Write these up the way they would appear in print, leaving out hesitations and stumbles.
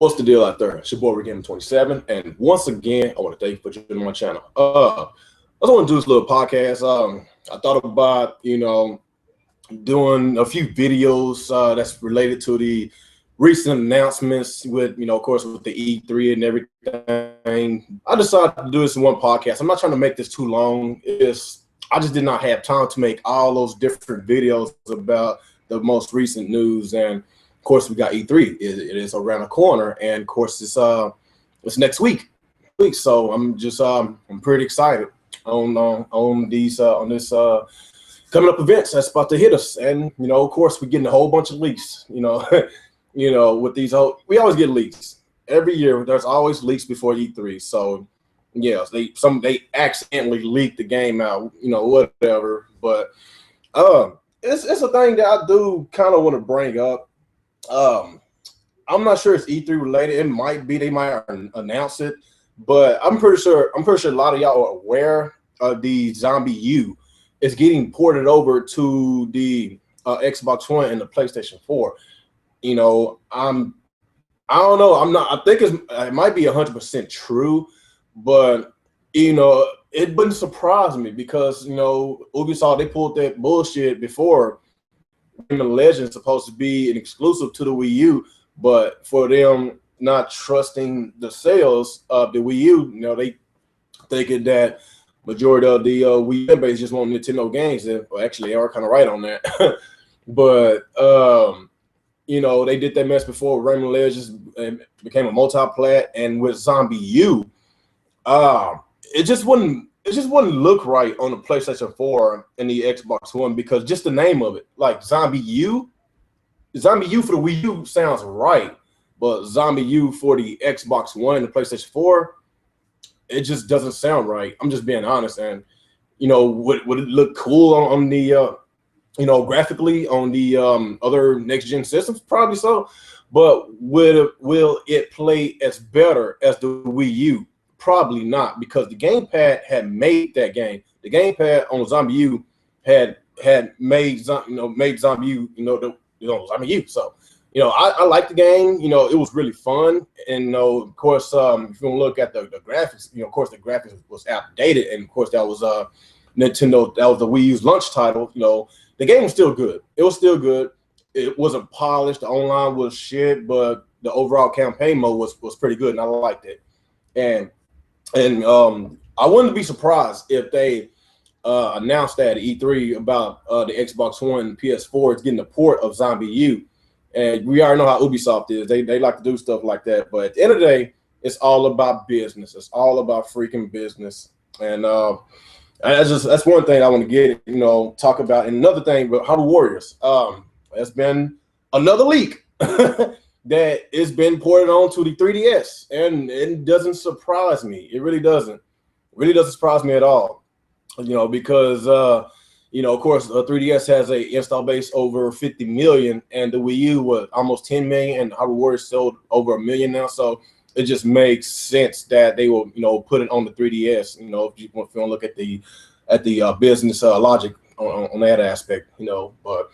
What's the deal out there? It's your boy Rick 27, and once again, I want to thank you for joining my channel. I just want to do this little podcast. I thought about doing a few videos that's related to the recent announcements with of course with the E3 and everything. I decided to do this in one podcast. I'm not trying to make this too long. I just did not have time to make all those different videos about the most recent news. And of course, we got E3. It is around the corner, and of course, it's next week. So I'm pretty excited on this coming up events that's about to hit us. And of course, we're getting a whole bunch of leaks. With these we always get leaks every year. There's always leaks before E3. So yeah, they accidentally leaked the game out. Whatever. But it's a thing that I do kind of want to bring up. I'm not sure it's E3 related. It might be. They might announce it, but I'm pretty sure a lot of y'all are aware of the Zombie U is getting ported over to the Xbox One and the PlayStation 4. I don't know. I think it might be 100% true, but it wouldn't surprise me because Ubisoft, they pulled that bullshit before. Rayman Legends supposed to be an exclusive to the Wii U, but for them not trusting the sales of the Wii U, they thinking that majority of the Wii U base just want Nintendo games. And well, actually, they are kind of right on that. But they did that mess before Rayman Legends became a multi-plat, and with Zombie U, it just wouldn't look right on the PlayStation 4 and the Xbox One because just the name of it, like Zombie U for the Wii U sounds right, but Zombie U for the Xbox One and the PlayStation 4, it just doesn't sound right. I'm just being honest. And would it look cool on the graphically on the other next gen systems? Probably so, but will it play as better as the Wii U? Probably not, because the gamepad had made that game. The gamepad on Zombie U had made Zombie U, Zombie U. So, I like the game. It was really fun. And of course, if you want to look at the graphics, of course the graphics was outdated, and of course that was Nintendo. That was the Wii U's launch title. The game was still good. It was still good. It wasn't polished. The online was shit, but the overall campaign mode was pretty good, and I liked it. And I wouldn't be surprised if they announced that at E3 about the Xbox One and PS4 is getting a port of Zombie U. And we already know how Ubisoft is. They like to do stuff like that. But at the end of the day, it's all about business. It's all about freaking business. And that's one thing I want to get, talk about. And another thing, but Hyrule Warriors. There's been another leak that it's been ported onto the 3DS, and it doesn't surprise me. It really doesn't. It really doesn't surprise me at all. Because of course, the 3DS has a install base over 50 million, and the Wii U was almost 10 million, and Hyrule Warriors sold over 1 million now. So it just makes sense that they will, put it on the 3DS. If you want to look at the business logic on that aspect, but.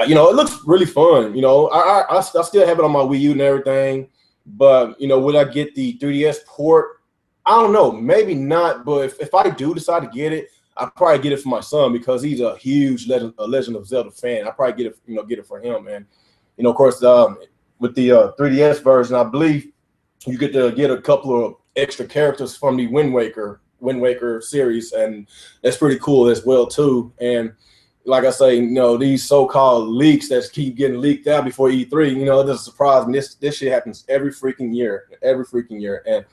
It looks really fun. I still have it on my Wii U and everything, but would I get the 3DS port? I don't know, maybe not. But if I do decide to get it, I'll probably get it for my son because he's a huge Legend of Zelda fan. I probably get it for him. And of course, with the 3DS version, I believe you get to get a couple of extra characters from the Wind Waker series, and that's pretty cool as well too. And like I say, these so-called leaks that keep getting leaked out before E3, it doesn't surprise me. This shit happens every freaking year. And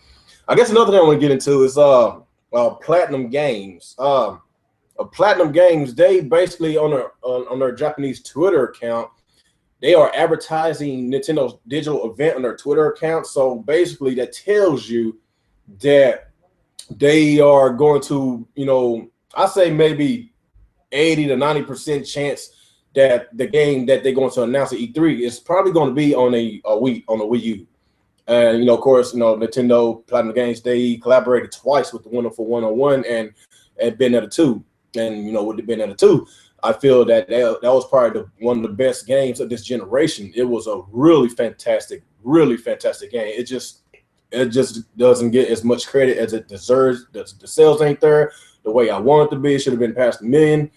I guess another thing I want to get into is Platinum Games. Platinum Games, they basically on their Japanese Twitter account, they are advertising Nintendo's digital event on their Twitter account. So basically, that tells you that they are going to, I say maybe 80 to 90% chance that the game that they're going to announce at E3 is probably going to be on a Wii U. And of course, Nintendo Platinum Games, they collaborated twice with the Wonderful 101 and Bayonetta 2. And with the Bayonetta 2, I feel that was probably one of the best games of this generation. It was a really fantastic really fantastic game. It just doesn't get as much credit as it deserves. The sales ain't there the way I want it to be. It should have been past 1 million,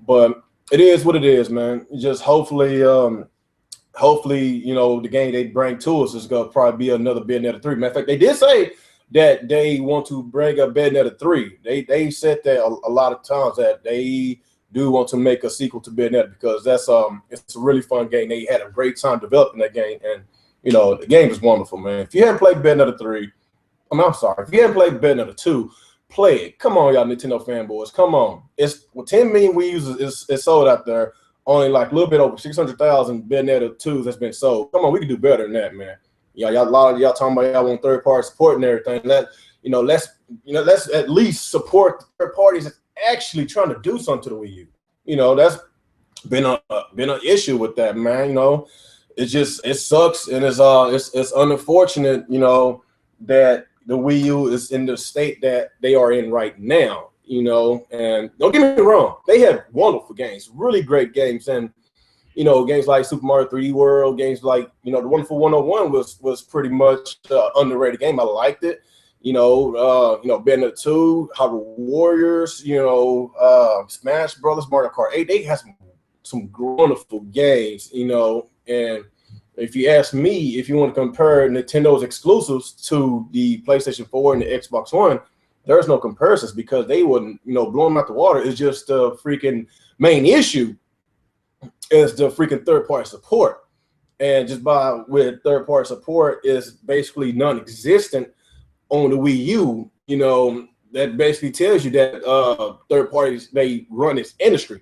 but it is what it is, man. Just hopefully, you know, the game they bring to us is gonna probably be another Bayonetta 3. Matter of fact, they did say that they want to bring up Bayonetta 3. They said that a lot of times that they do want to make a sequel to Bayonetta because that's it's a really fun game. They had a great time developing that game, and you know the game is wonderful, man. If you haven't played Bayonetta 3, I'm sorry, if you haven't played Bayonetta 2, play it. Come on, y'all Nintendo fanboys, come on. It's 10 million Wii U's is sold out there. Only like a little bit over 600,000 Bayonetta 2s that's been sold. Come on, we can do better than that, man. Y'all, a lot of y'all talking about y'all want third-party support and everything. Let's at least support third parties that's actually trying to do something to the Wii U. You know, that's been an issue with that, man. You know, it sucks and it's unfortunate, you know, that the Wii U is in the state that they are in right now. You know, and don't get me wrong, they have wonderful games, really great games, and you know, games like Super Mario 3D World, games like, you know, the Wonderful 101 was pretty much underrated game. I liked it. You know, Bayonetta 2, Hyrule Warriors, you know, Smash Brothers, Mario Kart 8. They have some wonderful games, you know. And if you ask me, if you want to compare Nintendo's exclusives to the PlayStation 4 and the Xbox One, there's no comparisons because they wouldn't, you know, blow them out the water. It's just the freaking main issue is the freaking third-party support. And just with third-party support is basically non-existent on the Wii U. You know, that basically tells you that third parties, they run this industry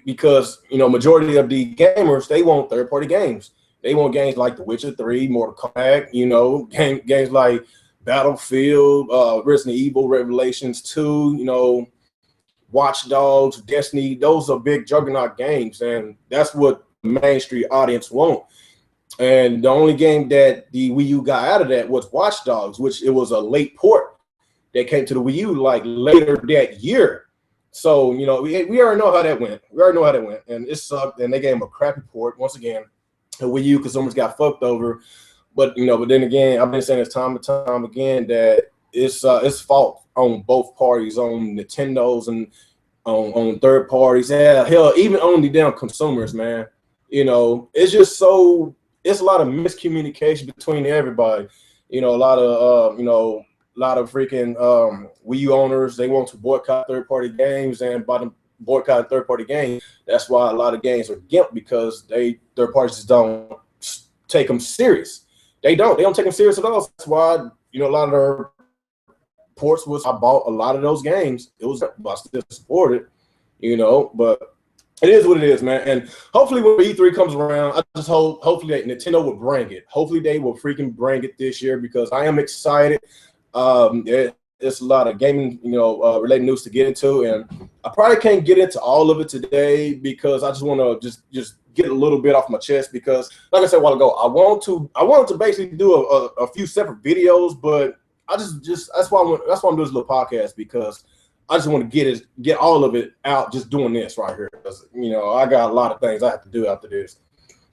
because, you know, majority of the gamers, they want third-party games. They want games like The Witcher 3, Mortal Kombat, you know, games like Battlefield, Resident Evil, Revelations 2, you know, Watch Dogs, Destiny. Those are big juggernaut games, and that's what the mainstream audience want. And the only game that the Wii U got out of that was Watch Dogs, which it was a late port that came to the Wii U like later that year. So, you know, we already know how that went. And it sucked, and they gave them a crappy port. Once again, the Wii U consumers got fucked over. But, you know, but then again, I've been saying this time and time again that it's fault on both parties, on Nintendo's and on third parties. Yeah, hell, even on the damn consumers, man. You know, it's just so it's a lot of miscommunication between everybody. You know, a lot of freaking Wii U owners, they want to boycott third-party games, and by them boycotting third-party games, that's why a lot of games are gimped because third parties just don't take them serious. They don't take them serious at all. That's why, you know, a lot of their ports I bought a lot of those games. It was I still support it, you know, but it is what it is, man. And hopefully when E3 comes around, I just hopefully that Nintendo will bring it. Hopefully they will freaking bring it this year because I am excited. There's a lot of gaming, you know, related news to get into, and I probably can't get into all of it today because I just want to just get a little bit off my chest because, like I said a while ago, I wanted to basically do a few separate videos, but I just that's why I'm doing this little podcast because I just want to get all of it out just doing this right here because, you know, I got a lot of things I have to do after this.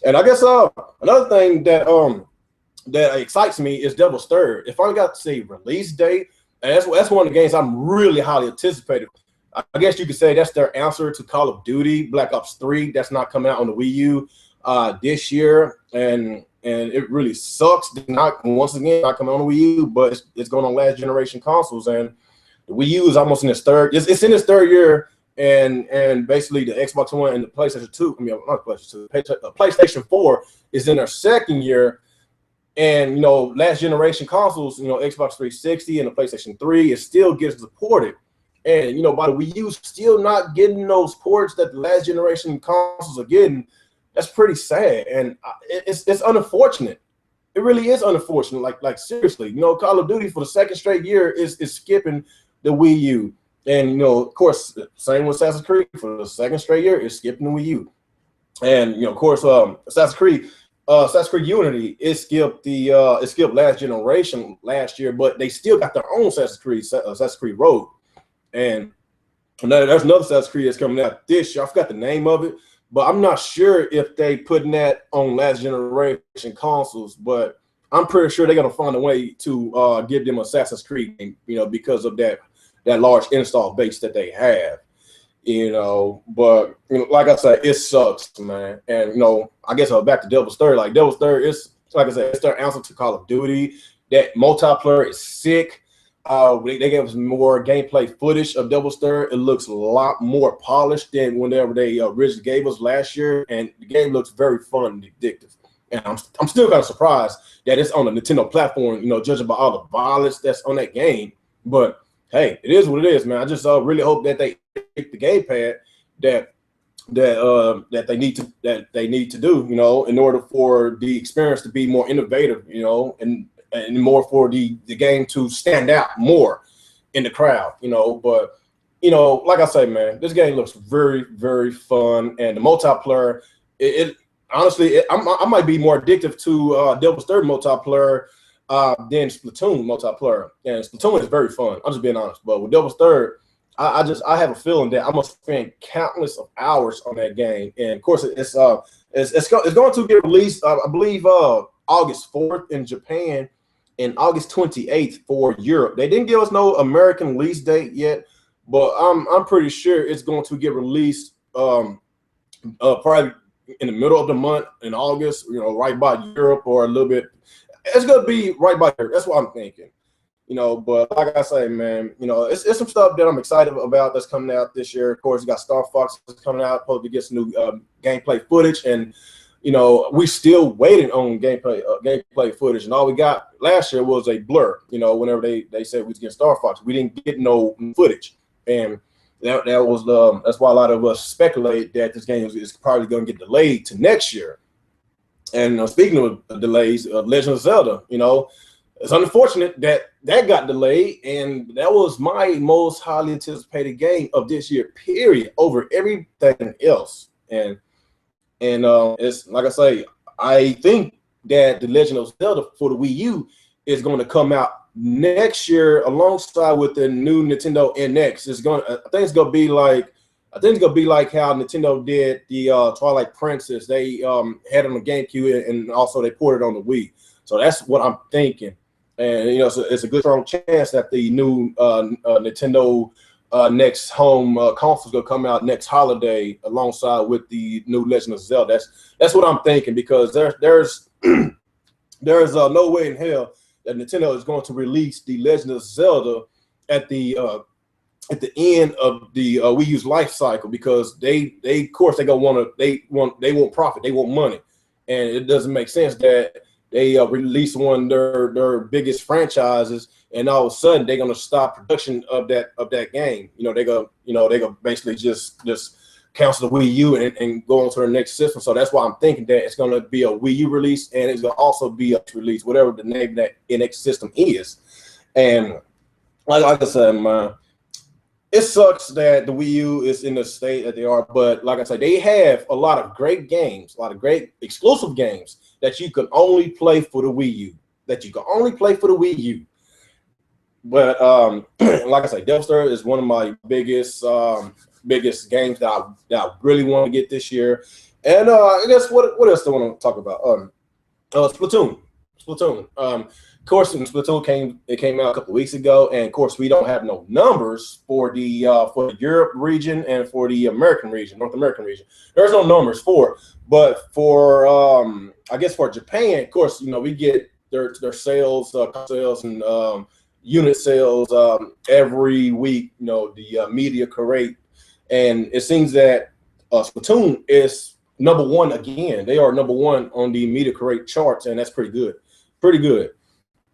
And I guess another thing that excites me is Devil's Third. If I got to say release date, and that's one of the games I'm really highly anticipated. I guess you could say that's their answer to Call of Duty Black Ops 3. That's not coming out on the Wii U this year, and it really sucks. Not coming on the Wii U, but it's going on last generation consoles, and the Wii U is almost in its third. It's in its third year, and basically the Xbox One and the PlayStation 2. I mean, not PlayStation 2. PlayStation 4 is in their second year. And, you know, last generation consoles, you know, Xbox 360 and the PlayStation 3, it still gets supported. And, you know, by the Wii U still not getting those ports that the last generation consoles are getting, that's pretty sad. And it's unfortunate. It really is unfortunate. Like seriously, you know, Call of Duty for the second straight year is skipping the Wii U. And, you know, of course, same with Assassin's Creed for the second straight year is skipping the Wii U. And, you know, of course, Assassin's Creed Unity, it skipped last generation last year, but they still got their own Assassin's Creed Rogue. And there's another Assassin's Creed that's coming out this year. I forgot the name of it, but I'm not sure if they putting that on last generation consoles. But I'm pretty sure they're gonna find a way to give them Assassin's Creed game, because of that large install base that they have. But like I said, it sucks, man. And I guess back to Devil's Third. Like Devil's Third, it's like I said, it's their answer to Call of Duty. That multiplayer is sick. They gave us more gameplay footage of Devil's Third. It looks a lot more polished than whenever they originally gave us last year, and the game looks very fun and addictive. And I'm still kind of surprised that it's on the Nintendo platform, judging by all the violence that's on that game. But hey, it is what it is, man. I just really hope that they pick the gamepad that they need to do, in order for the experience to be more innovative, and more for the game to stand out more in the crowd, But like I say, man, this game looks very, very fun, and the multiplayer, honestly, I might be more addictive to Devil's Third multiplayer than Splatoon multiplayer. And Splatoon is very fun. I'm just being honest. But with Devil's Third, I have a feeling that I'm gonna spend countless of hours on that game. And of course, it's going to get released, I believe, August 4th in Japan and August 28th for Europe. They didn't give us no American release date yet, but I'm pretty sure it's going to get released probably in the middle of the month in August, right by Europe, or a little bit. It's gonna be right by Europe. That's what I'm thinking. But like I say, man, it's some stuff that I'm excited about that's coming out this year. Of course, you got Star Fox coming out, supposed to get some new gameplay footage, and we still waiting on gameplay footage, and all we got last year was a blur. Whenever they said we was getting Star Fox, we didn't get no footage, and that's why a lot of us speculate that this game is probably going to get delayed to next year. And speaking of delays, Legend of Zelda, it's unfortunate that got delayed, and that was my most highly anticipated game of this year, period, over everything else. And it's like I say, I think that the Legend of Zelda for the Wii U is going to come out next year alongside with the new Nintendo NX. I think it's gonna be like how Nintendo did the Twilight Princess. They had it on the GameCube, and also they ported it on the Wii. So that's what I'm thinking. And it's a good strong chance that the new Nintendo next home console is gonna come out next holiday alongside with the new Legend of Zelda. That's what I'm thinking, because there's no way in hell that Nintendo is going to release the Legend of Zelda at the end of the Wii U's life cycle, because they want profit, they want money, and it doesn't make sense that they release one of their biggest franchises, and all of a sudden they're gonna stop production of that game. They go basically just cancel the Wii U and go on to their next system. So that's why I'm thinking that it's going to be a Wii U release, and it's going to also be a release, whatever the name of that NX system is. And like I said, man, it sucks that the Wii U is in the state that they are. But like I said, they have a lot of great games, a lot of great exclusive games that you can only play for the Wii U. But like I said, Devil's Third is one of my biggest games that I really want to get this year. And I guess what else do I want to talk about? Splatoon. Of course, Splatoon came out a couple weeks ago, and of course we don't have no numbers for the Europe region and for the North American region. There's no numbers for it. But for I guess for Japan, of course, we get their sales, sales and unit sales every week. The media create. And it seems that Splatoon is number one again. They are number one on the Media Create charts, and that's pretty good.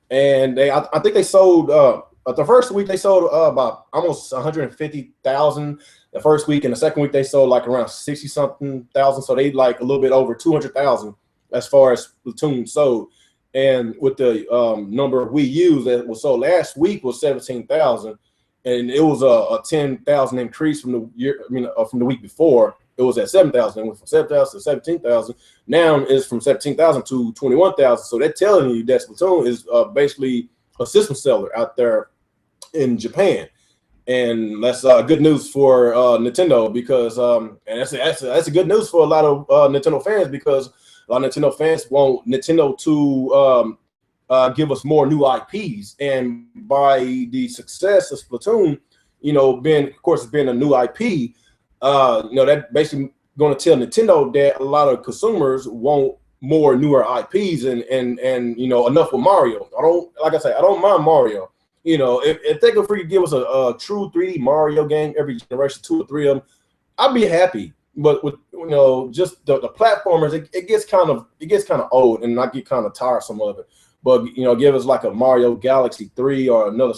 And I think they sold the first week they sold about almost 150,000 the first week, and the second week they sold like around 60-something thousand. So they like a little bit over 200,000 as far as Splatoon sold. And with the number of Wii U's that was sold last week was 17,000. And it was a 10,000 increase from the year. From the week before, it was at 7,000. It went from 7,000 to 17,000. Now it's from 17,000 to 21,000. So they're telling you that Splatoon is basically a system seller out there in Japan, and that's good news for Nintendo, because and that's a good news for a lot of Nintendo fans, because a lot of Nintendo fans want Nintendo to give us more new IPs. And by the success of Splatoon, of course, being a new IP, that basically going to tell Nintendo that a lot of consumers want more newer IPs and enough with Mario. I don't mind Mario. If they could freaking give us a true 3D Mario game every generation, 2 or 3 of them, I'd be happy. But with just the platformers, it gets kind of old, and I get kind of tiresome of it. But give us like a Mario Galaxy 3 or another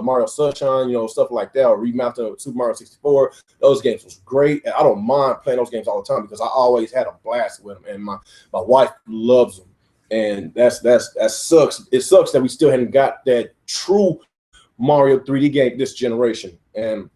Mario Sunshine, stuff like that, or remaster Super Mario 64. Those games was great, and I don't mind playing those games all the time because I always had a blast with them, and my wife loves them. And that sucks. It sucks that we still hadn't got that true Mario 3D game this generation. And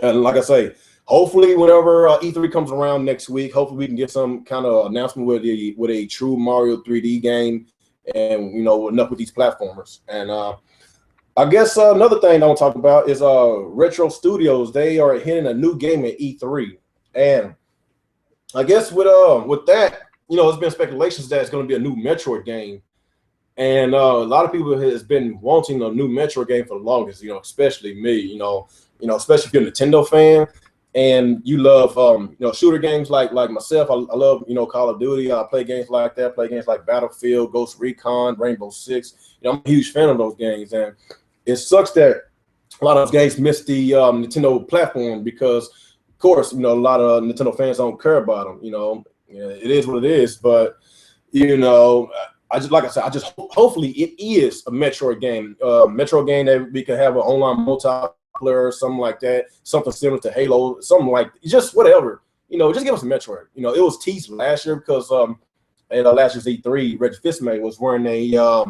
like I say, hopefully, whenever E3 comes around next week, hopefully we can get some kind of announcement with a true Mario 3D game, and enough with these platformers. And I guess another thing I want to talk about is Retro Studios. They are hitting a new game at E3, and I guess with that, there's been speculations that it's going to be a new Metroid game, and a lot of people has been wanting a new Metroid game for the longest. Especially me. Especially if you're a Nintendo fan and you love shooter games like myself. I love Call of Duty. I play games like that. Play games like Battlefield, Ghost Recon, Rainbow Six. I'm a huge fan of those games, and it sucks that a lot of those games miss the Nintendo platform because, of course, a lot of Nintendo fans don't care about them. It is what it is, but hopefully it is a Metroid game, that we can have an online multiplayer or something like that, something similar to Halo, something like just whatever. Just give us a Metroid. It was teased last year because at last year's E3, Reggie Fils-Aimé was wearing a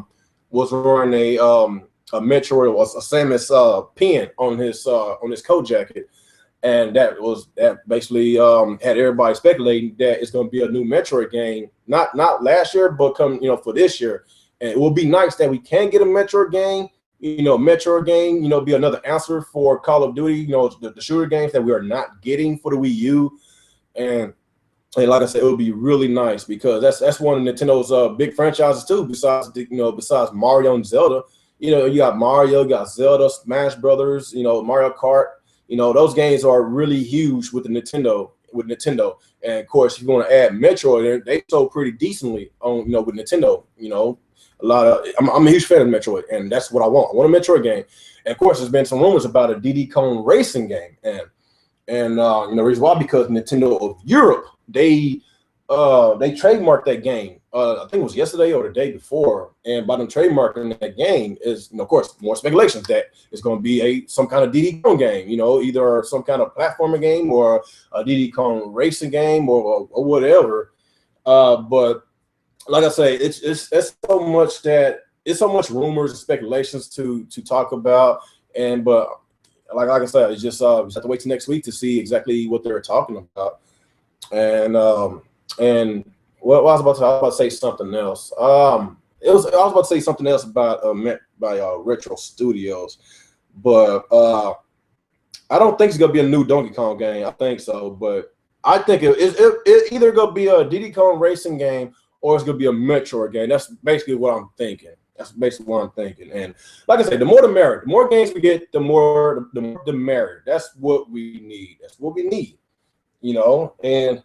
Metroid or a Samus pin on his coat jacket. And that basically had everybody speculating that it's going to be a new Metroid game, not last year, but come for this year. And it will be nice that we can get a Metroid game, be another answer for Call of Duty, the shooter games that we are not getting for the Wii U. And like I said, it would be really nice because that's one of Nintendo's big franchises too. Besides Mario and Zelda, you got Mario, you got Zelda, Smash Brothers, Mario Kart. Those games are really huge with Nintendo. And of course, if you want to add Metroid, they sold pretty decently on, with Nintendo. I'm a huge fan of Metroid, and that's what I want. I want a Metroid game. And of course, there's been some rumors about a Diddy Kong Racing game, and the reason why, because Nintendo of Europe, they trademarked that game. I think it was yesterday or the day before, and by them trademarking that game is, of course, more speculations that it's going to be some kind of Diddy Kong game. Either some kind of platformer game or a Diddy Kong Racing game or whatever. But like I say, it's so much rumors and speculations to talk about, but like I said, it's just have to wait till next week to see exactly what they're talking about. And what I was about to say something else. I was about to say something else about Retro Studios, but I don't think it's gonna be a new Donkey Kong game. I think so, but I think it either gonna be a Diddy Kong Racing game or it's gonna be a Metroid game. That's basically what I'm thinking. And like I said, the more the merrier. The more games we get, the more the merrier. That's what we need. And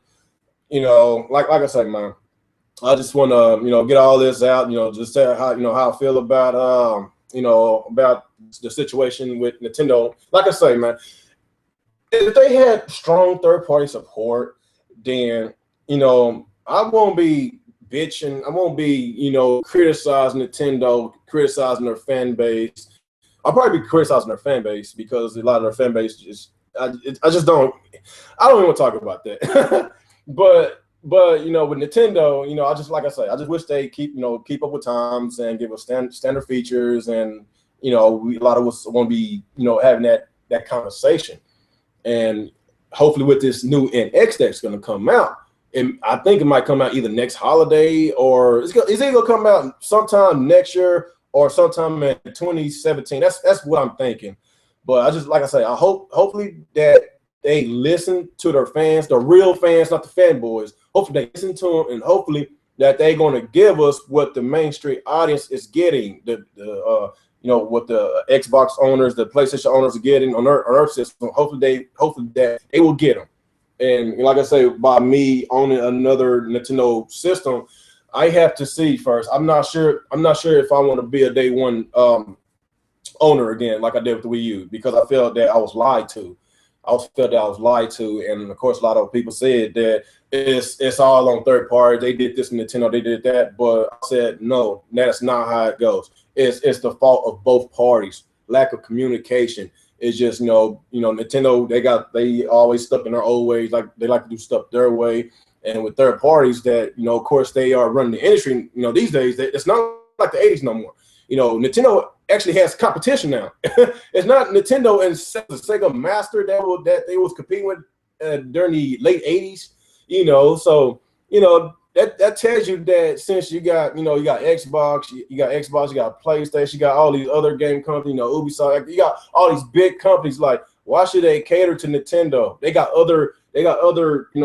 like I said, man, I just want to get all this out. Just say how I feel about about the situation with Nintendo. Like I say, man, if they had strong third-party support, then I won't be bitching. I won't be criticizing Nintendo, criticizing their fan base. I'll probably be criticizing their fan base because a lot of their fan base I just don't. I don't even want to talk about that. But with Nintendo, I just wish they keep up with times and give us standard features, and a lot of us want to be having that conversation. And hopefully with this new NX that's going to come out, and I think it might come out either next holiday or it's either going to come out sometime next year or sometime in 2017. That's what I'm thinking. But I just, like I say, I hopefully that they listen to their fans, the real fans, not the fanboys. Hopefully they listen to them, and hopefully that they're going to give us what the mainstream audience is getting, what the Xbox owners, the PlayStation owners are getting on their system. Hopefully that they will get them. And like I say, by me owning another Nintendo system, I have to see first. I'm not sure if I want to be a day one owner again, like I did with the Wii U, because I felt that I was lied to. And of course, a lot of people said that it's all on third party. They did this, Nintendo, they did that. But I said no, that's not how it goes. It's the fault of both parties. Lack of communication. It's just Nintendo. They always stuck in their old ways. Like they like to do stuff their way. And with third parties, that of course, they are running the industry. These days, it's not like the '80s no more. Nintendo actually has competition now. It's not Nintendo and the Sega Master that they was competing with during the late '80s. So that tells you that since you got Xbox, you got PlayStation, you got all these other game companies, Ubisoft, you got all these big companies. Like, why should they cater to Nintendo? They got other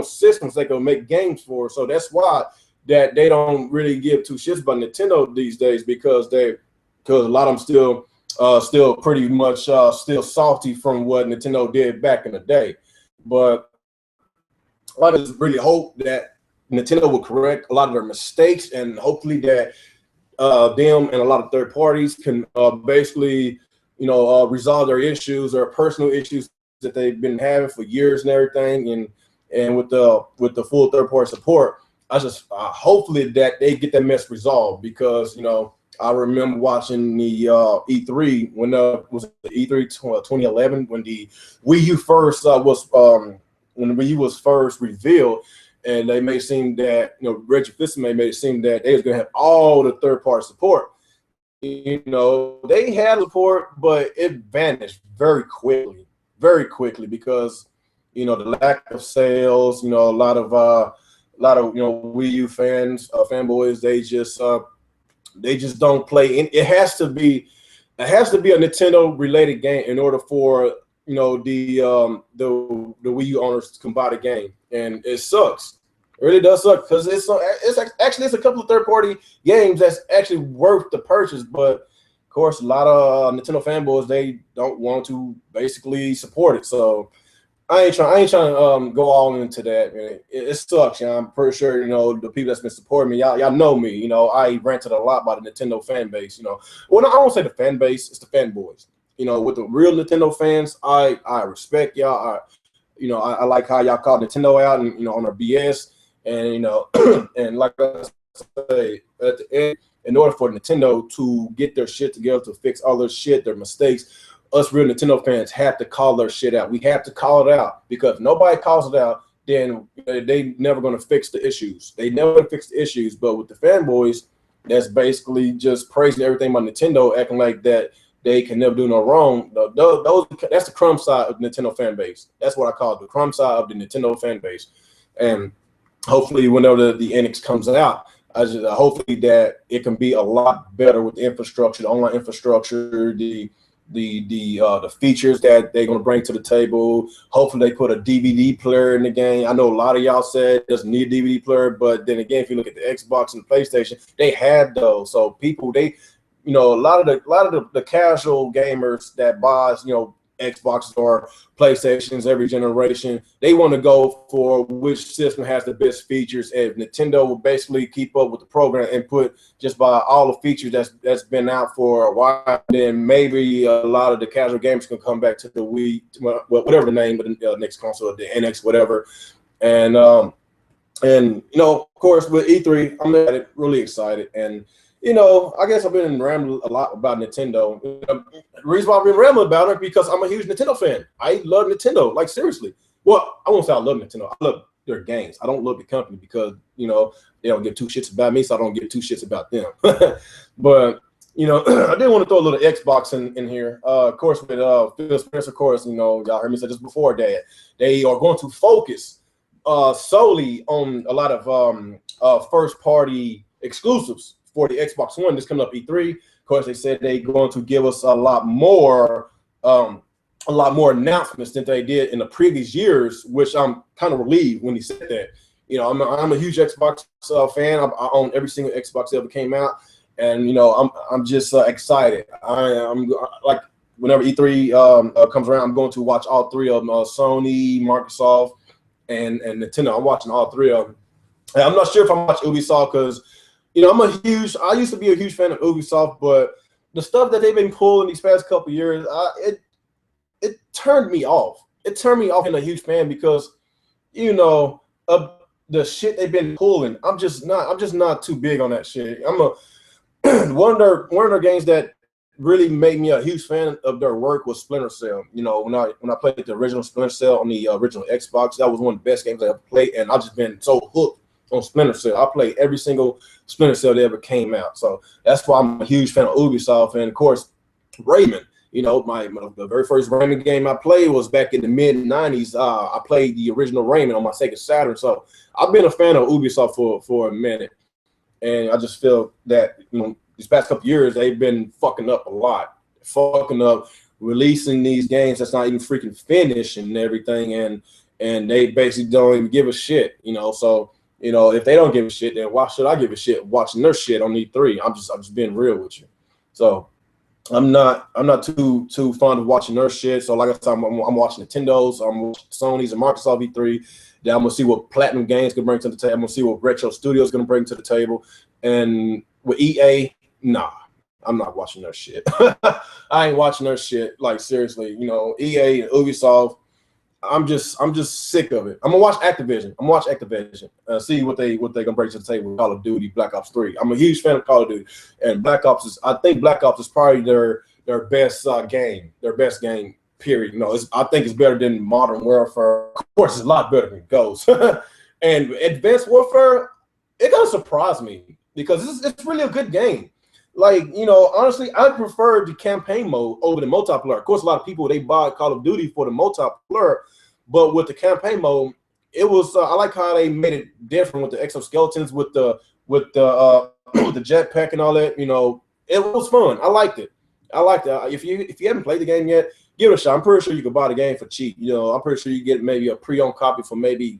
systems they can make games for. So that's why that they don't really give two shits about Nintendo these days, because a lot of them still pretty much still salty from what Nintendo did back in the day. But I just really hope that Nintendo will correct a lot of their mistakes, and hopefully that them and a lot of third parties can basically resolve their issues or personal issues that they've been having for years and everything. And with the full third party support, I just hopefully that they get that mess resolved, because I remember watching the E3 when was it the E3 2011 when the Wii U first when the Wii U was first revealed, and they made it seem that Reggie Fils-Aimé made it seem that they was gonna have all the third party support. They had support, but it vanished very quickly, because the lack of sales. A lot of Wii U fans, fanboys, they just don't play. And it has to be a Nintendo related game in order for the Wii U owners to come buy the game, and it sucks. It really does suck, because it's a couple of third party games that's actually worth the purchase, but of course a lot of Nintendo fanboys, they don't want to basically support it. So I ain't trying to go all into that, man. It sucks. I'm pretty sure the people that's been supporting me, y'all know me. I ranted a lot about the Nintendo fan base. Well, no, I don't say the fan base; it's the fanboys. With the real Nintendo fans, I respect y'all. I like how y'all call Nintendo out and on their BS, and and like I say at the end, in order for Nintendo to get their shit together, to fix all their shit, their mistakes, us real Nintendo fans have to call their shit out. We have to call it out, because if nobody calls it out, then they never going to fix the issues. They never gonna fix the issues. But with the fanboys, that's basically just praising everything about Nintendo, acting like that they can never do no wrong. That's the crumb side of the Nintendo fan base. That's what I call it, the crumb side of the Nintendo fan base. And hopefully, whenever the NX comes out, hopefully that it can be a lot better with the infrastructure, the online infrastructure, the features that they're going to bring to the table. Hopefully they put a DVD player in the game. I know a lot of y'all said it doesn't need a DVD player, but then again, if you look at the Xbox and the PlayStation, they had those. So people, a lot of the casual gamers that buys, Xboxes or PlayStations every generation, they want to go for which system has the best features. And if Nintendo will basically keep up with the program and put just by all the features that's been out for a while, then maybe a lot of the casual gamers can come back to the Wii, whatever the name of the next console, the NX, whatever. And of course with E3, I'm really excited. And I guess I've been rambling a lot about Nintendo. The reason why I've been rambling about it because I'm a huge Nintendo fan. I love Nintendo, like seriously. Well, I won't say I love Nintendo. I love their games. I don't love the company because they don't give two shits about me, so I don't give two shits about them. But I did want to throw a little Xbox in here. Of course, with Phil Spencer, of course, y'all heard me say this before, that they are going to focus solely on a lot of first party exclusives for the Xbox One. This coming up E3. Of course, they said they're going to give us a lot more announcements than they did in the previous years, which I'm kind of relieved when he said that. You know, I'm a huge Xbox fan. I own every single Xbox that ever came out, and you know, I'm just excited. I'm like whenever E3 comes around, I'm going to watch all three of them: Sony, Microsoft, and Nintendo. I'm watching all three of them. And I'm not sure if I'm watching Ubisoft because, you know, I used to be a huge fan of Ubisoft, but the stuff that they've been pulling these past couple of years, it turned me off. It turned me off in a huge fan because, you know, of the shit they've been pulling. I'm just not too big on that shit. I'm a one of their games that really made me a huge fan of their work was Splinter Cell. You know, when I played the original Splinter Cell on the original Xbox, that was one of the best games I ever played, and I've just been so hooked on Splinter Cell. I played every single Splinter Cell that ever came out. So that's why I'm a huge fan of Ubisoft. And of course, Rayman. You know, the very first Rayman game I played was back in the mid-90s. I played the original Rayman on my Sega Saturn. So I've been a fan of Ubisoft for a minute. And I just feel that, you know, these past couple of years, they've been fucking up a lot. Fucking up, releasing these games that's not even freaking finished and everything. And they basically don't even give a shit, you know. So, you know, if they don't give a shit, then why should I give a shit watching their shit on E3? I'm just being real with you. So I'm not too fond of watching their shit. So like I said, I'm watching Nintendo's, I'm watching Sony's and Microsoft E3. Then I'm gonna see what Platinum Games can bring to the table. I'm gonna see what Retro Studios gonna bring to the table. And with EA, nah, I'm not watching their shit. I ain't watching their shit. Like seriously, you know, EA and Ubisoft. I'm just sick of it. I'm gonna watch Activision. I'm gonna watch Activision. See what they gonna bring to the table with Call of Duty, Black Ops 3. I'm a huge fan of Call of Duty, and I think Black Ops is probably their best game, their best game. Period. You know, I think it's better than Modern Warfare. Of course, it's a lot better than Ghost. And Advanced Warfare, it kind of surprised me because it's really a good game. Like, you know, honestly, I prefer the campaign mode over the multiplayer. Of course, a lot of people, they buy Call of Duty for the multiplayer, but with the campaign mode, it was I like how they made it different with the exoskeletons, with the with the jetpack and all that. You know, it was fun. I liked it. If you haven't played the game yet, give it a shot. I'm pretty sure you can buy the game for cheap. You know, I'm pretty sure you get maybe a pre-owned copy for maybe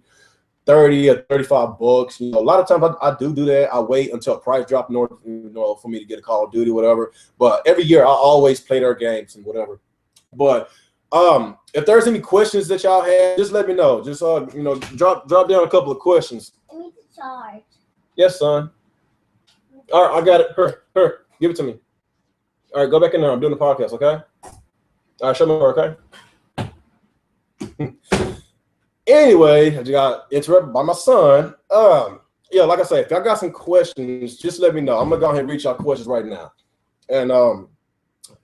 30 or 35 bucks. You know, a lot of times I do that. I wait until a price drop in order, you know, for me to get a Call of Duty, whatever. But every year I always play their games and whatever. But if there's any questions that y'all have, just let me know. Just you know, drop down a couple of questions. I need to charge. Yes, son. All right, I got it. Her, give it to me. All right, go back in there. I'm doing the podcast, okay? All right, show me her, okay? Anyway, I just got interrupted by my son. Yeah, like I said, if y'all got some questions, just let me know. I'm gonna go ahead and reach out questions right now. And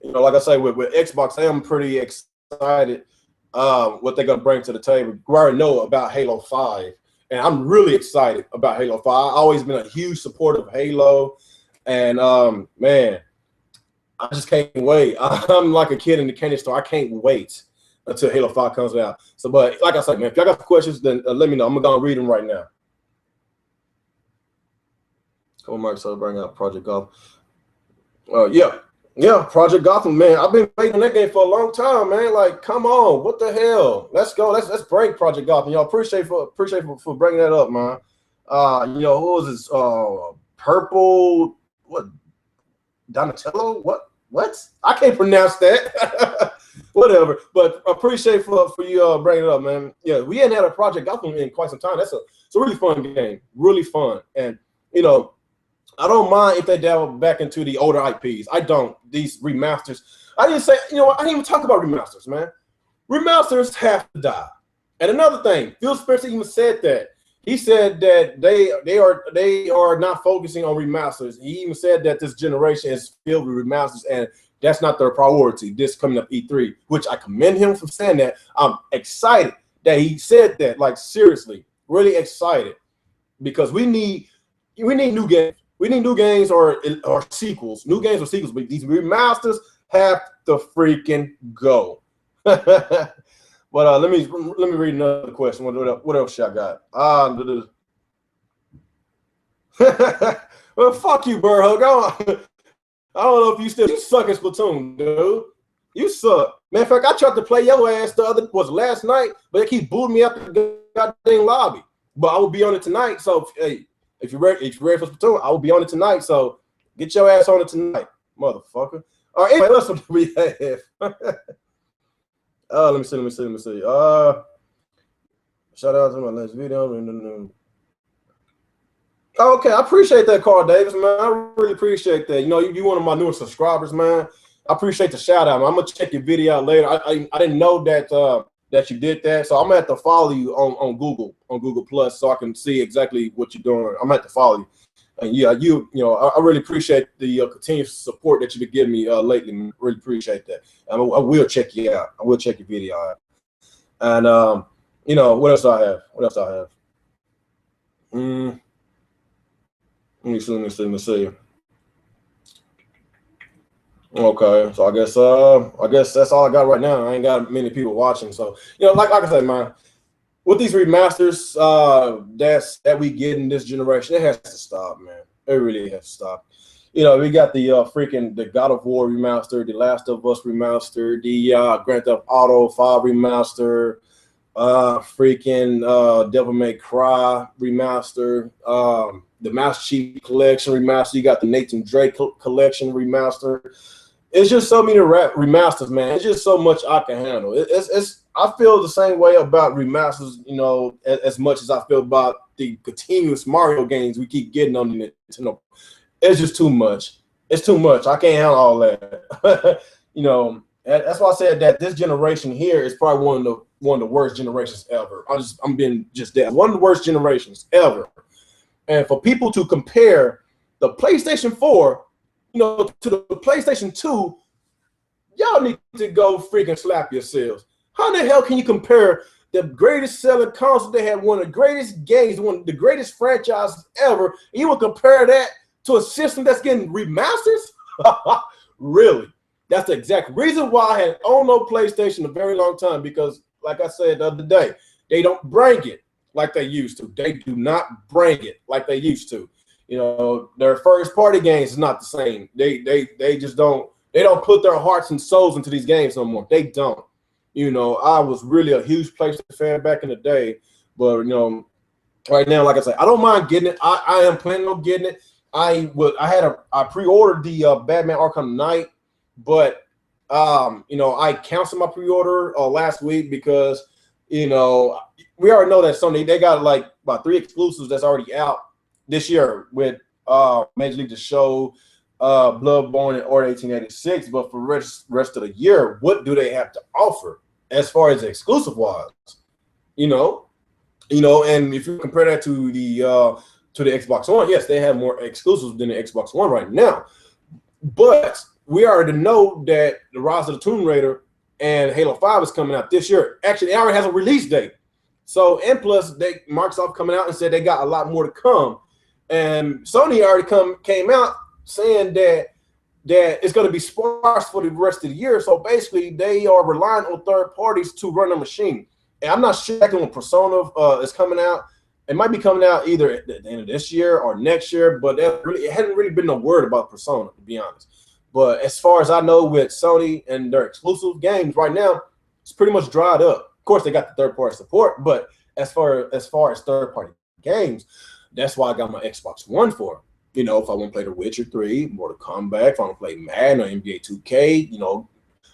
you know, like I say, with Xbox, I am pretty excited what they're gonna bring to the table. We already know about Halo 5, and I'm really excited about Halo 5. I've always been a huge supporter of Halo, and man, I just can't wait. I'm like a kid in the candy store. I can't wait until Halo 5 comes out. So, but like I said, man, if y'all got questions, then let me know. I'm gonna read them right now. Come on, Microsoft, bring out Project Gotham. Yeah, Project Gotham, man. I've been waiting on that game for a long time, man. Like, come on, what the hell? Let's go. Let's break Project Gotham. Y'all appreciate for bringing that up, man. You know, who was this? Purple, what? Donatello? What? I can't pronounce that. Whatever. But appreciate for you bringing it up, man. Yeah, we hadn't had a Project Gotham in quite some time. It's a really fun game. Really fun. And, you know, I don't mind if they delve back into the older IPs. I don't. These remasters. I didn't say, you know what? I didn't even talk about remasters, man. Remasters have to die. And another thing, Phil Spencer even said that. He said that they are not focusing on remasters. He even said that this generation is filled with remasters, and that's not their priority. This coming up E3, which I commend him for saying that. I'm excited that he said that. Like seriously, really excited because we need new games. We need new games or sequels, new games or sequels. But these remasters have to freaking go. But let me read another question. What else I got? Well, fuck you, Burhug. I don't know if you suck in Splatoon, dude. You suck. Matter of fact, I tried to play your ass last night, but they keep booting me out the goddamn lobby. But I will be on it tonight. So hey, if you're ready for Splatoon, I will be on it tonight. So get your ass on it tonight, motherfucker. All right, anyway, let's see what we have. Let me see. Shout out to my last video. Okay, I appreciate that, Carl Davis, man. I really appreciate that. You know, you one of my newer subscribers, man. I appreciate the shout out, man. I'm gonna check your video out later. I didn't know that that you did that, so I'm gonna have to follow you on Google Plus, so I can see exactly what you're doing. I'm gonna have to follow you. And yeah, you know, I really appreciate the continuous support that you've been giving me lately. Man. Really appreciate that. I will check you out. I will check your video out. And you know, what else do I have? Let me see. Okay, so I guess that's all I got right now. I ain't got many people watching, so you know, like I said, man, with these remasters that we get in this generation, it has to stop, man. It really has to stop. You know, we got the the God of War remaster, the Last of Us remaster, the Grand Theft Auto 5 remaster, Devil May Cry remaster, the Master Chief Collection remaster. You got the Nathan Drake Collection remaster. It's just so many remasters, man. It's just so much I can handle. I feel the same way about remasters, you know, as much as I feel about the continuous Mario games we keep getting on the Nintendo. It's just too much. It's too much. I can't handle all that. You know, that's why I said that this generation here is probably one of the worst generations ever. I'm being just that. One of the worst generations ever. And for people to compare the PlayStation 4, you know, to the PlayStation 2, y'all need to go freaking slap yourselves. How the hell can you compare the greatest selling console? They had one of the greatest games, one of the greatest franchises ever. And you would compare that to a system that's getting remasters? Really? That's the exact reason why I had owned no PlayStation a very long time, because, like I said the other day, they don't bring it like they used to. They do not bring it like they used to. You know, their first party games is not the same. They just don't. They don't put their hearts and souls into these games no more. They don't. You know, I was really a huge PlayStation fan back in the day, but you know, right now, like I said, I don't mind getting it. I am planning on getting it. I pre-ordered the Batman Arkham Knight, but you know, I canceled my pre-order last week because, you know, we already know that Sony, they got like about 3 exclusives that's already out this year with Major League The Show, Bloodborne, and Order 1886. But for rest of the year, what do they have to offer as far as exclusive wise? You know, and if you compare that to the Xbox One, yes, they have more exclusives than the Xbox One right now. But we already know that the Rise of the Tomb Raider and Halo 5 is coming out this year. Actually, it already has a release date. So, and plus, Microsoft coming out and said they got a lot more to come. And Sony already came out saying that it's going to be sparse for the rest of the year. So basically, they are relying on third parties to run the machine. And I'm not sure when Persona is coming out. It might be coming out either at the end of this year or next year, but it hadn't really been no word about Persona, to be honest. But as far as I know, with Sony and their exclusive games right now, it's pretty much dried up. Of course, they got the third-party support, but as far as third-party games, that's why I got my Xbox One for. You know, if I want to play The Witcher 3, Mortal Kombat, if I want to play Madden or NBA 2K, you know,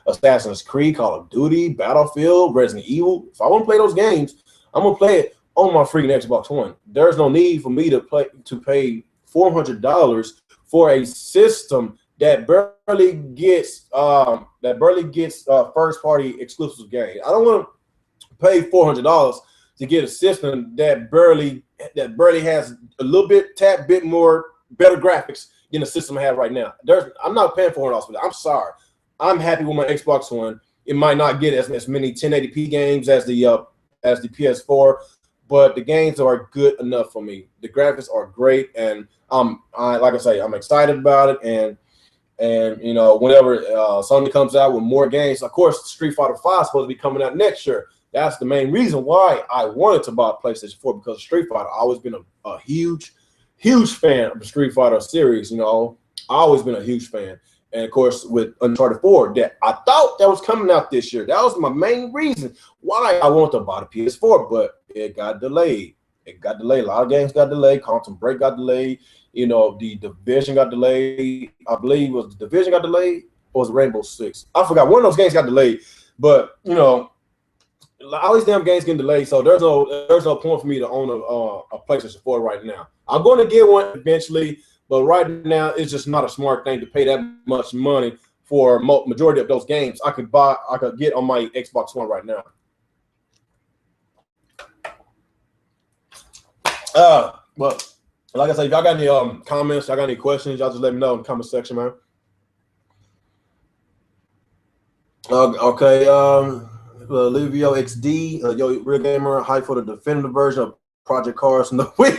Assassin's Creed, Call of Duty, Battlefield, Resident Evil. If I want to play those games, I'm gonna play it on my freaking Xbox One. There's no need for me to pay $400 for a system that barely gets first party exclusive games. I don't want to pay $400 to get a system that barely has a little bit more better graphics than the system I have right now. I'm not paying $400 for that. I'm sorry. I'm happy with my Xbox One. It might not get as many 1080p games as the PS4, but the games are good enough for me. The graphics are great, and like I say, I'm excited about it. And you know, whenever Sony comes out with more games, of course, Street Fighter 5 is supposed to be coming out next year. That's the main reason why I wanted to buy a PlayStation 4, because of Street Fighter. I've always been a huge fan of the Street Fighter series. You know, I've always been a huge fan. And of course, with Uncharted 4, that I thought that was coming out this year. That was my main reason why I wanted to buy the PS4, but it got delayed. It got delayed. A lot of games got delayed. Quantum Break got delayed. You know, the Division got delayed. I believe it was the Division got delayed or was it Rainbow Six? I forgot. One of those games got delayed. But, you know, all these damn games getting delayed, so there's no point for me to own a PlayStation 4 right now. I'm going to get one eventually, but right now it's just not a smart thing to pay that much money for majority of those games I could get on my Xbox One right now. But like I said, if y'all got any comments, y'all got any questions, y'all just let me know in the comment section, man. Okay, Livio XD, yo, Real Gamer, hype for the definitive version of Project Cars from the Wii.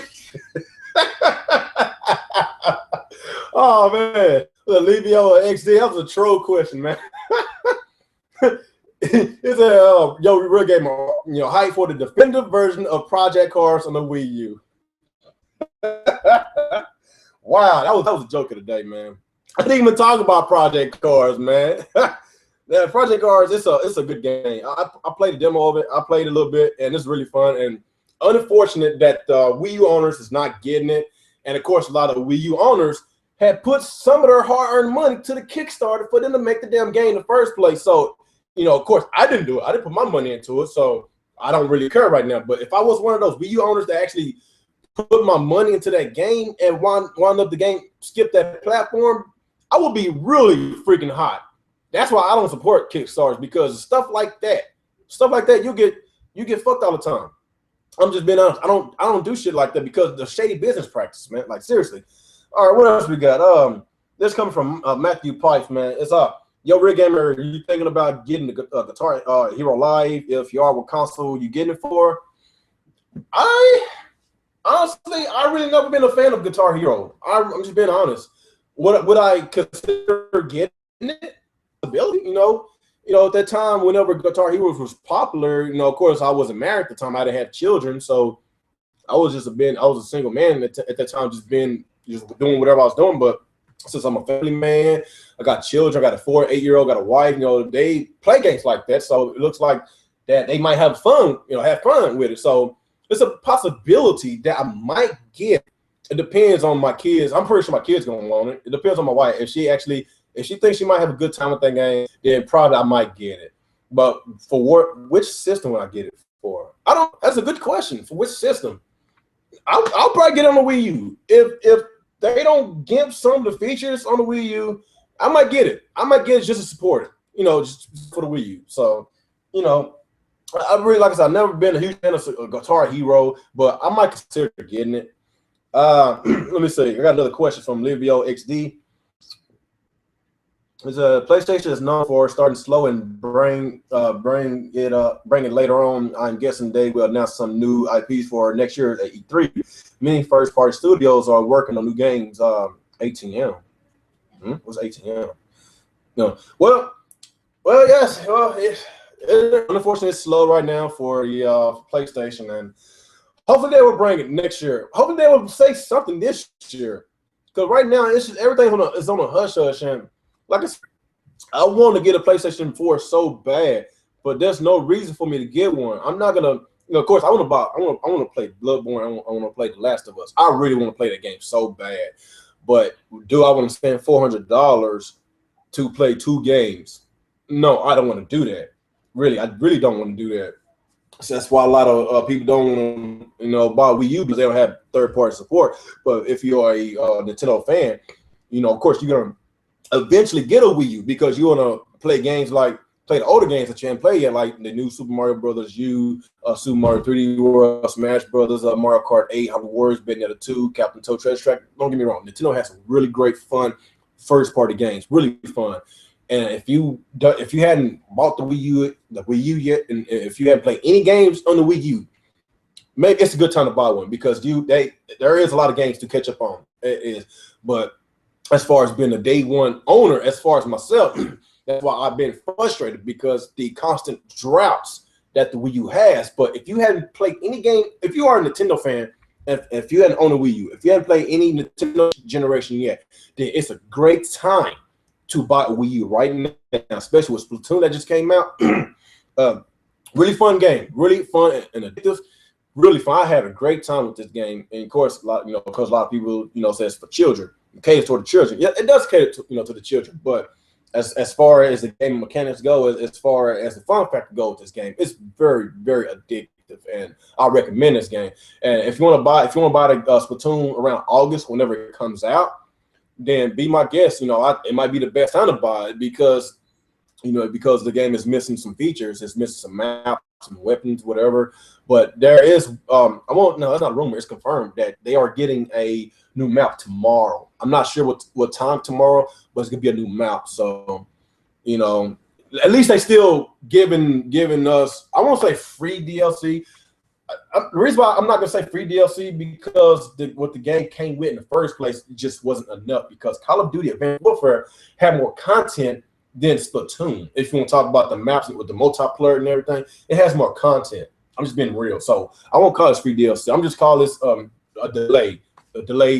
Oh man, Livio XD, that was a troll question, man. It's a yo, Real Gamer, you know, hype for the definitive version of Project Cars on the Wii U. Wow, that was a joke of the day, man. I didn't even talk about Project Cars, man. Yeah, Project Cars, it's a good game. I played a demo of it. I played a little bit, and it's really fun. And unfortunate that Wii U owners is not getting it. And of course, a lot of Wii U owners had put some of their hard-earned money to the Kickstarter for them to make the damn game in the first place. So, you know, of course, I didn't do it. I didn't put my money into it, so I don't really care right now. But if I was one of those Wii U owners that actually put my money into that game and wound up the game, skip that platform, I would be really freaking hot. That's why I don't support Kickstarters, because stuff like that, you get fucked all the time. I'm just being honest. I don't do shit like that because of the shady business practice, man. Like seriously. All right, what else we got? This coming from Matthew Pipes, man. It's yo, Real Gamer, are you thinking about getting the Guitar Hero Live? If you are, what console you getting it for? Honestly, I really never been a fan of Guitar Hero. I'm just being honest. Would I consider getting it? Ability, you know, at that time, whenever Guitar Hero was popular, you know, of course, I wasn't married at the time. I didn't have children, so I was a single man at that time, just doing whatever I was doing. But since I'm a family man, I got children, I got a 4, 8-year-old, got a wife. You know, they play games like that, so it looks like that they might have fun with it. So it's a possibility that I might get. It depends on my kids. I'm pretty sure my kids gonna want it. It depends on my wife. If she thinks she might have a good time with that game, then probably I might get it. But for which system would I get it for? That's a good question. For which system? I'll probably get it on the Wii U. If they don't gimp some of the features on the Wii U, I might get it. I might get it just to support it, you know, just for the Wii U. So, you know, I really, like I said, I've never been a huge fan of Guitar Hero, but I might consider getting it. Let me see. I got another question from Livio XD. PlayStation is known for starting slow and bring it later on. I'm guessing they will announce some new IPs for next year at E3. Many first-party studios are working on new games. ATM. What's ATM? No. Well, yes. Well, unfortunately, it's slow right now for the PlayStation, and hopefully they will bring it next year. Hopefully they will say something this year, because right now it's just everything is on a hush hush. And like I said, I want to get a PlayStation 4 so bad, but there's no reason for me to get one. I'm not gonna, you know, of course, I want to play Bloodborne. I want to play The Last of Us. I really want to play that game so bad, but do I want to spend $400 to play 2 games? No, I don't want to do that. Really, I really don't want to do that. So that's why a lot of people don't want to, you know, buy Wii U, because they don't have third-party support. But if you are a Nintendo fan, you know, of course, you're gonna eventually get a Wii U, because you want to play games like the older games that you haven't played yet, like the new Super Mario Brothers U, Super Mario 3D World, Smash Brothers, Mario Kart 8, Hyrule Warriors, Bayonetta 2, Captain Toad Treasure Track. Don't get me wrong, Nintendo has some really great, fun first-party games, really fun. And if you hadn't bought the Wii U yet, and if you haven't played any games on the Wii U, maybe it's a good time to buy one, because there is a lot of games to catch up on. It is, but as far as being a day one owner, as far as myself, that's why I've been frustrated, because the constant droughts that the Wii U has. But if you haven't played any game, if you are a Nintendo fan, if you hadn't owned a Wii U, if you haven't played any Nintendo generation yet, then it's a great time to buy a Wii U right now, especially with Splatoon that just came out. Really fun game, really fun and addictive. really fun. I had a great time with this game, and of course, because a lot of people, say it's for children, it caters toward the children. Yeah, it does cater to, to the children, but as far as the game mechanics go, as far as the fun factor go with this game, it's very, very addictive, and I recommend this game. And if you want to buy, the Splatoon around August, whenever it comes out, then be my guest. It might be the best time to buy it because the game is missing some features, it's missing some maps, some weapons, whatever. But there is, no, that's not a rumor, it's confirmed that they are getting a new map tomorrow. I'm not sure what time tomorrow, but it's gonna be a new map. So, at least they still giving us, I won't say free DLC. The reason why I'm not gonna say free DLC because what the game came with in the first place just wasn't enough. Because Call of Duty Advanced Warfare had more content than Splatoon. If you want to talk about the maps with the multiplayer and everything, it has more content. I'm just being real, so I won't call this free DLC. I'm just call this a delay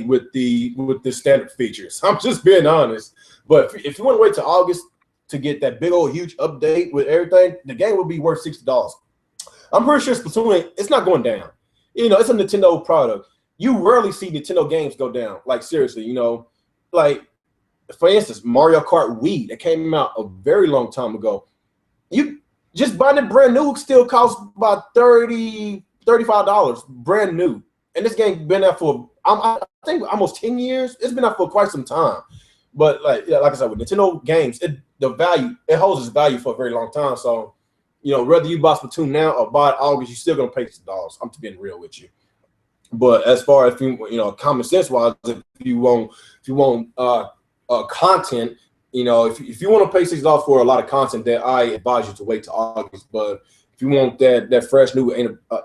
with the standard features. I'm just being honest. But if you want to wait till August to get that big old huge update with everything, the game will be worth $60. I'm pretty sure Splatoon, it's not going down. It's a Nintendo product. You rarely see Nintendo games go down. Like seriously, like for instance, Mario Kart Wii that came out a very long time ago. You just buying it brand new still costs about $30, $35 brand new. And this game been out for I think almost 10 years. It's been out for quite some time. But like I said, with Nintendo games, it holds its value for a very long time. So, whether you buy Splatoon now or buy it August, you're still gonna pay $60. I'm just being real with you. But as far as common sense wise, if you want content, if you want to pay $60 for a lot of content, then I advise you to wait till August. But if you want that fresh, new,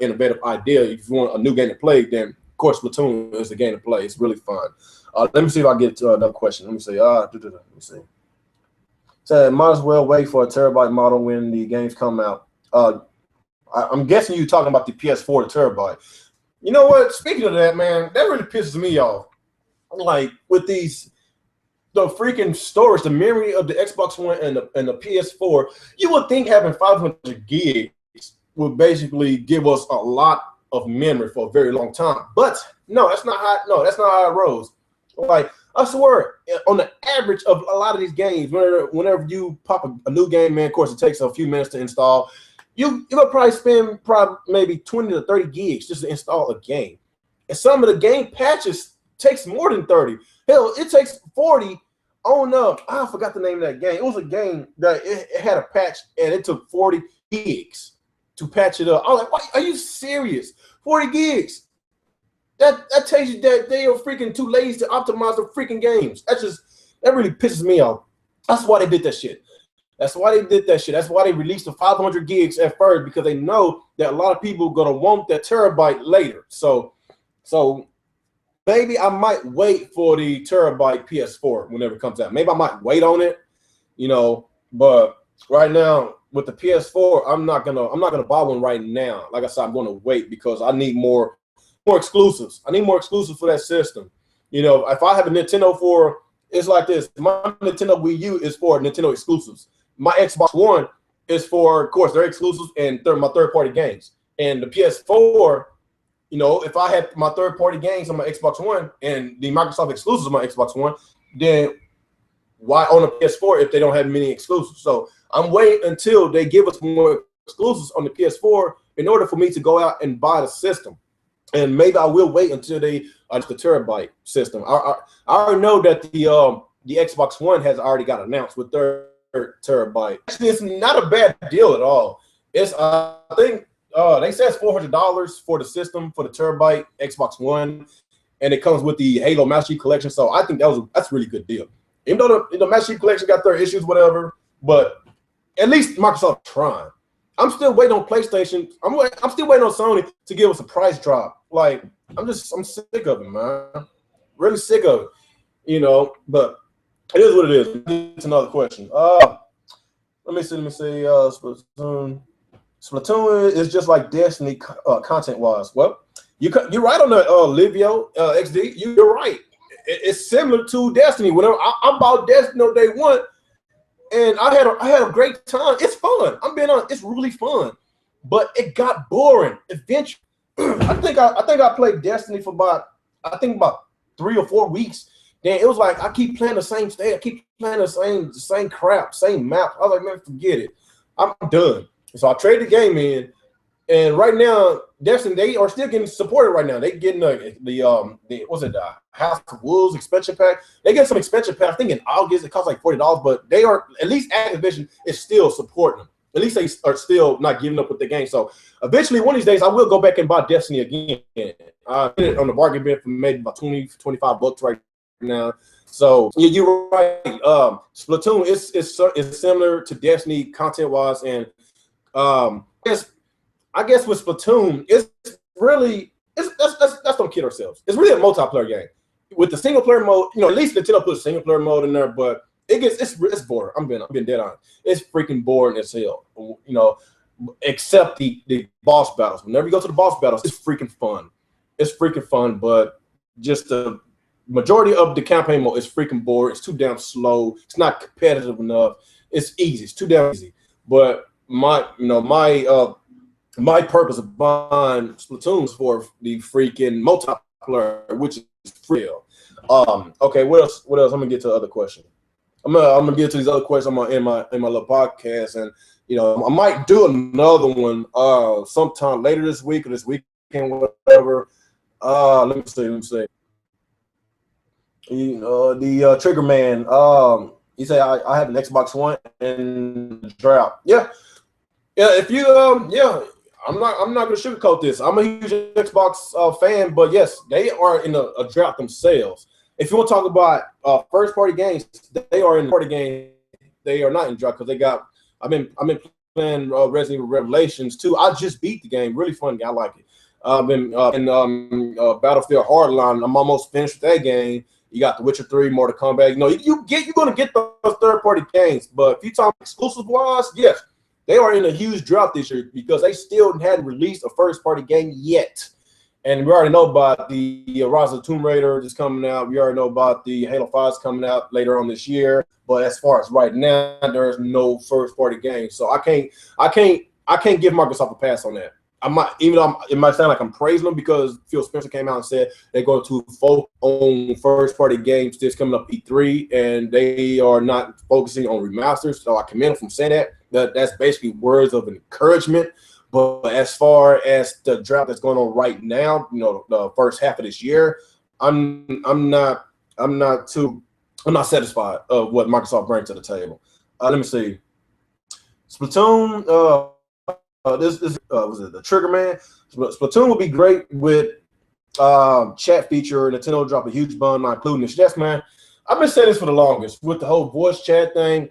innovative idea, if you want a new game to play, then of course Splatoon is the game to play. It's really fun. Let me see if I get to another question. Let me see. Let me see. So might as well wait for a terabyte model when the games come out. I'm guessing you're talking about the PS4 terabyte. You know what? Speaking of that, man, that really pisses me off. Like with the freaking storage, the memory of the Xbox One and the PS4, you would think having 500 gigs would basically give us a lot of memory for a very long time. But no, that's not how it rolls. Like I swear, on the average of a lot of these games, whenever you pop a new game, man, of course it takes a few minutes to install. You'll probably spend maybe 20 to 30 gigs just to install a game. And some of the game patches takes more than 30. Hell, it takes 40 on up. I forgot the name of that game. It was a game that it had a patch and it took 40 gigs to patch it up. I was like, what? Are you serious? 40 gigs. That tells you that they are freaking too lazy to optimize the freaking games. That really pisses me off. That's why they did that shit. That's why they released the 500 gigs at first, because they know that a lot of people are gonna want that terabyte later. So maybe I might wait for the terabyte PS4 whenever it comes out. Maybe I might wait on it, but right now with the PS4, I'm not gonna buy one right now. Like I said, I'm gonna wait because I need more exclusives. I need more exclusives for that system. If I have a Nintendo it's like this. My Nintendo Wii U is for Nintendo exclusives. My Xbox One is for, of course, their exclusives and my third-party games. And the PS4, if I had my third-party games on my Xbox One and the Microsoft exclusives on my Xbox One, then why on a PS4 if they don't have many exclusives? So I'm waiting until they give us more exclusives on the PS4 in order for me to go out and buy the system. And maybe I will wait until they the terabyte system. I already know that the Xbox One has already got announced with their terabyte. Actually, it's not a bad deal at all. It's I think they said it's $400 for the system for the terabyte Xbox One, and it comes with the Halo Master Chief Collection. So I think that's a really good deal. Even though the Master Chief Collection got their issues, whatever, but at least Microsoft trying. I'm still waiting on PlayStation. I'm still waiting on Sony to give us a price drop. Like I'm sick of it, man. Really sick of it. But it is what it is. It's another question. Let me see. Splatoon is just like Destiny content-wise. Well, you're right on that, Livio XD. You're right. It's similar to Destiny. Whenever I bought Destiny on day one, and I had a great time. It's fun. I'm being honest. It's really fun, but it got boring eventually. I think I played Destiny for about 3 or 4 weeks. Then it was like I keep playing the same state. I keep playing the same crap, same map. I was like, man, forget it. I'm done. So I traded the game in, and right now, Destiny, they are still getting supported right now. They getting the what's it, the House of Wolves expansion pack. They get some expansion pack. I think in August it costs like $40, but they are, at least Activision is still supporting them. At least they are still not giving up with the game. So eventually, one of these days, I will go back and buy Destiny again. I did it on the bargain bin for maybe about $20-$25 right now. So yeah, you're right. Splatoon is similar to Destiny content wise, and I guess with Splatoon, it's really let's don't kid ourselves. It's really a multiplayer game. With the single player mode, at least Nintendo put a single player mode in there, but it's boring. I'm being dead on. It's freaking boring as hell. Except the boss battles. Whenever you go to the boss battles, it's freaking fun. It's freaking fun, but just the majority of the campaign mode is freaking boring. It's too damn slow. It's not competitive enough. It's easy. It's too damn easy. But my purpose of buying Splatoon is for the freaking multiplayer, which is real. Okay, what else? I'm gonna get to the other question. I'm gonna get to these other questions in my little podcast, and I might do another one sometime later this week or this weekend, whatever. Let me see. The Trigger Man. He said I have an Xbox One and the drought. Yeah. If you I'm not gonna sugarcoat this. I'm a huge Xbox fan, but yes, they are in a drought themselves. If you want to talk about first party games, they are in party games. They are not in drought because I've been playing Resident Evil Revelations 2. I just beat the game. Really fun. I like it. I've been in Battlefield Hardline. I'm almost finished with that game. You got The Witcher 3, Mortal Kombat. You're gonna get those third party games, but if you talk exclusive wise, yes, they are in a huge drought this year because they still hadn't released a first party game yet. And we already know about the Rise of the Tomb Raider that's coming out. We already know about the Halo 5's coming out later on this year. But as far as right now, there's no first party game. So I can't give Microsoft a pass on that. I might, even though it might sound like I'm praising them because Phil Spencer came out and said they're going to focus on first party games that's coming up E3, and they are not focusing on remasters. So I commend them from saying that. That's basically words of encouragement. But as far as the drought that's going on right now, the first half of this year, I'm not satisfied of what Microsoft brings to the table. Let me see. Splatoon. Was it the Trigger Man? Splatoon would be great with chat feature. Nintendo drop a huge bun not including this. Yes, man. I've been saying this for the longest with the whole voice chat thing.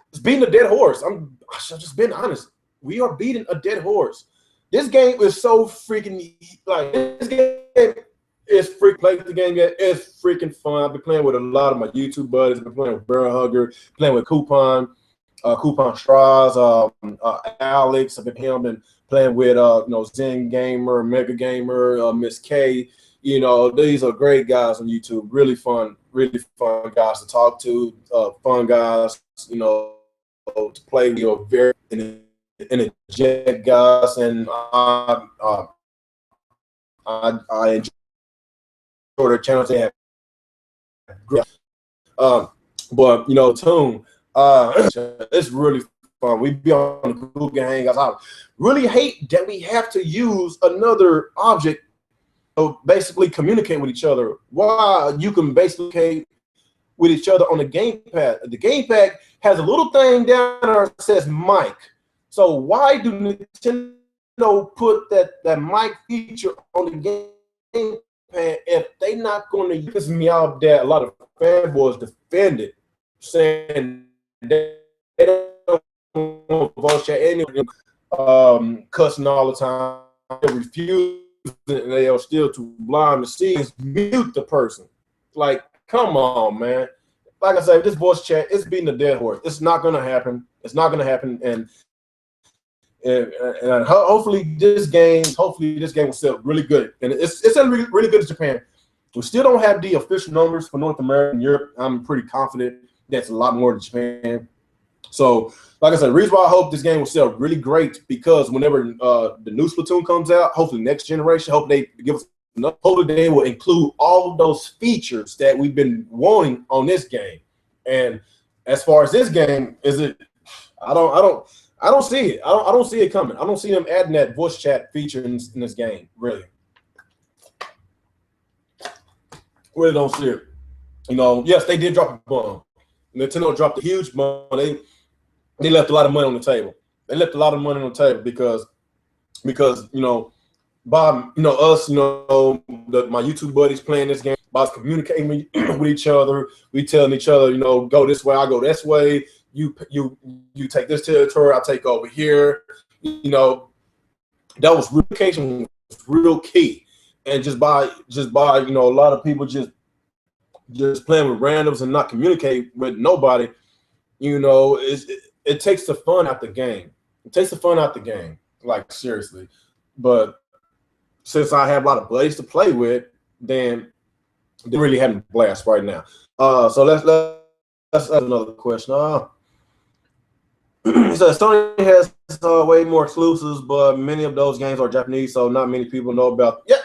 It's beating a dead horse. I'm just being honest. We are beating a dead horse. This game is so freaking this game is freaking playing the game yet. It's freaking fun. I've been playing with a lot of my YouTube buddies. I've been playing with Barrel Hugger, playing with Coupon Straws, Alex. I've been playing with Zen Gamer, Mega Gamer, Miss K. These are great guys on YouTube. Really fun guys to talk to. Fun guys, to play. Very energetic guys, and I enjoy their channels. They have great. But Tune. It's really fun. We be on the Google Hangouts. I really hate that we have to use another object to basically communicate with each other. Why you can basically communicate with each other on the gamepad. The gamepad has a little thing down there that says mic. So why do Nintendo put that mic feature on the gamepad if they not going to use me out that a lot of fanboys defend it, saying they don't want voice chat anyway, cussing all the time, they refuse, and they are still too blind to see is mute the person. Like, come on, man. Like I said, this voice chat is beating a dead horse. It's not gonna happen. It's not gonna happen, and hopefully this game will sell really good, and it's selling really good in Japan. We still don't have the official numbers for North America and Europe. I'm pretty confident that's a lot more than Japan. So, like I said, the reason why I hope this game will sell really great because whenever the new Splatoon comes out, hopefully next generation, hope they give us enough. Hopefully they will include all of those features that we've been wanting on this game. And as far as this game, is it? I don't see it. I don't see it coming. I don't see them adding that voice chat feature in this game. Really don't see it. You know, yes, they did drop a bomb. Nintendo dropped a huge bomb. They left a lot of money on the table. They left a lot of money on the table because you know, Bob, you know, us, you know, my YouTube buddies playing this game, Bob's communicating with each other. We telling each other, you know, go this way, I go this way. You take this territory, I take over here. You know, that was communication was real key. And just by you know, a lot of people just playing with randoms and not communicate with nobody, you know, it takes the fun out the game. It takes the fun out the game, like seriously. But since I have a lot of buddies to play with, then they're really having a blast right now. So let's ask another question. So Sony has way more exclusives, but many of those games are Japanese, so not many people know about. Yeah,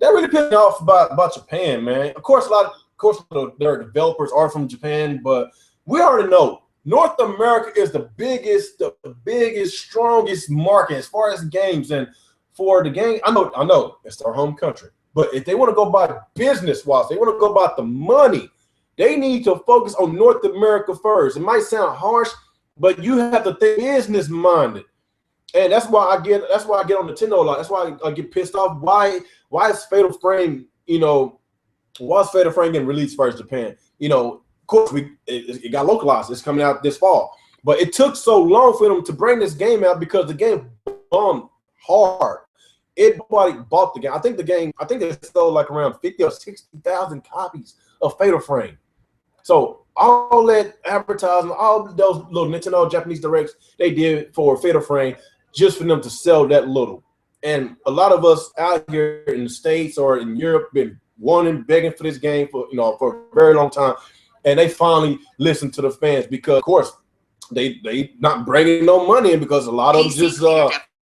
that really pissed me off about Japan, man. Of course, their developers are from Japan, but we already know North America is the biggest, strongest market as far as games. And for the game, I know it's our home country, but if they want to go by business-wise, they want to go by the money, they need to focus on North America first. It might sound harsh, but you have to think business-minded. And that's why I get on Nintendo a lot. That's why I get pissed off. Why is Fatal Frame, you know, why is Fatal Frame getting released first in Japan? You know, of course it got localized. It's coming out this fall. But it took so long for them to bring this game out because the game bombed hard. Nobody bought the game. I think they sold like around 50 or 60,000 copies of Fatal Frame. So all that advertising, all those little Nintendo Japanese directs they did for Fatal Frame, just for them to sell that little. And a lot of us out here in the States or in Europe been begging for this game for a very long time, and they finally listened to the fans because, of course, they not bringing no money in because a lot of them just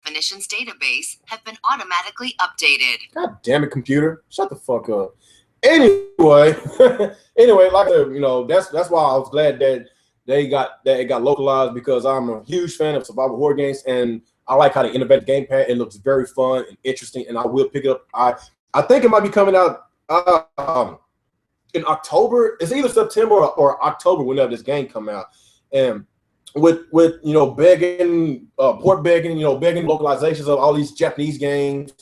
definitions database have been automatically updated. God damn it, computer! Shut the fuck up. Anyway, like that's why I was glad that it got localized because I'm a huge fan of survival horror games and I like how they innovate the gamepad. It looks very fun and interesting, and I will pick it up. I think it might be coming out in October. It's either September or October whenever this game come out. And with begging localizations of all these Japanese games,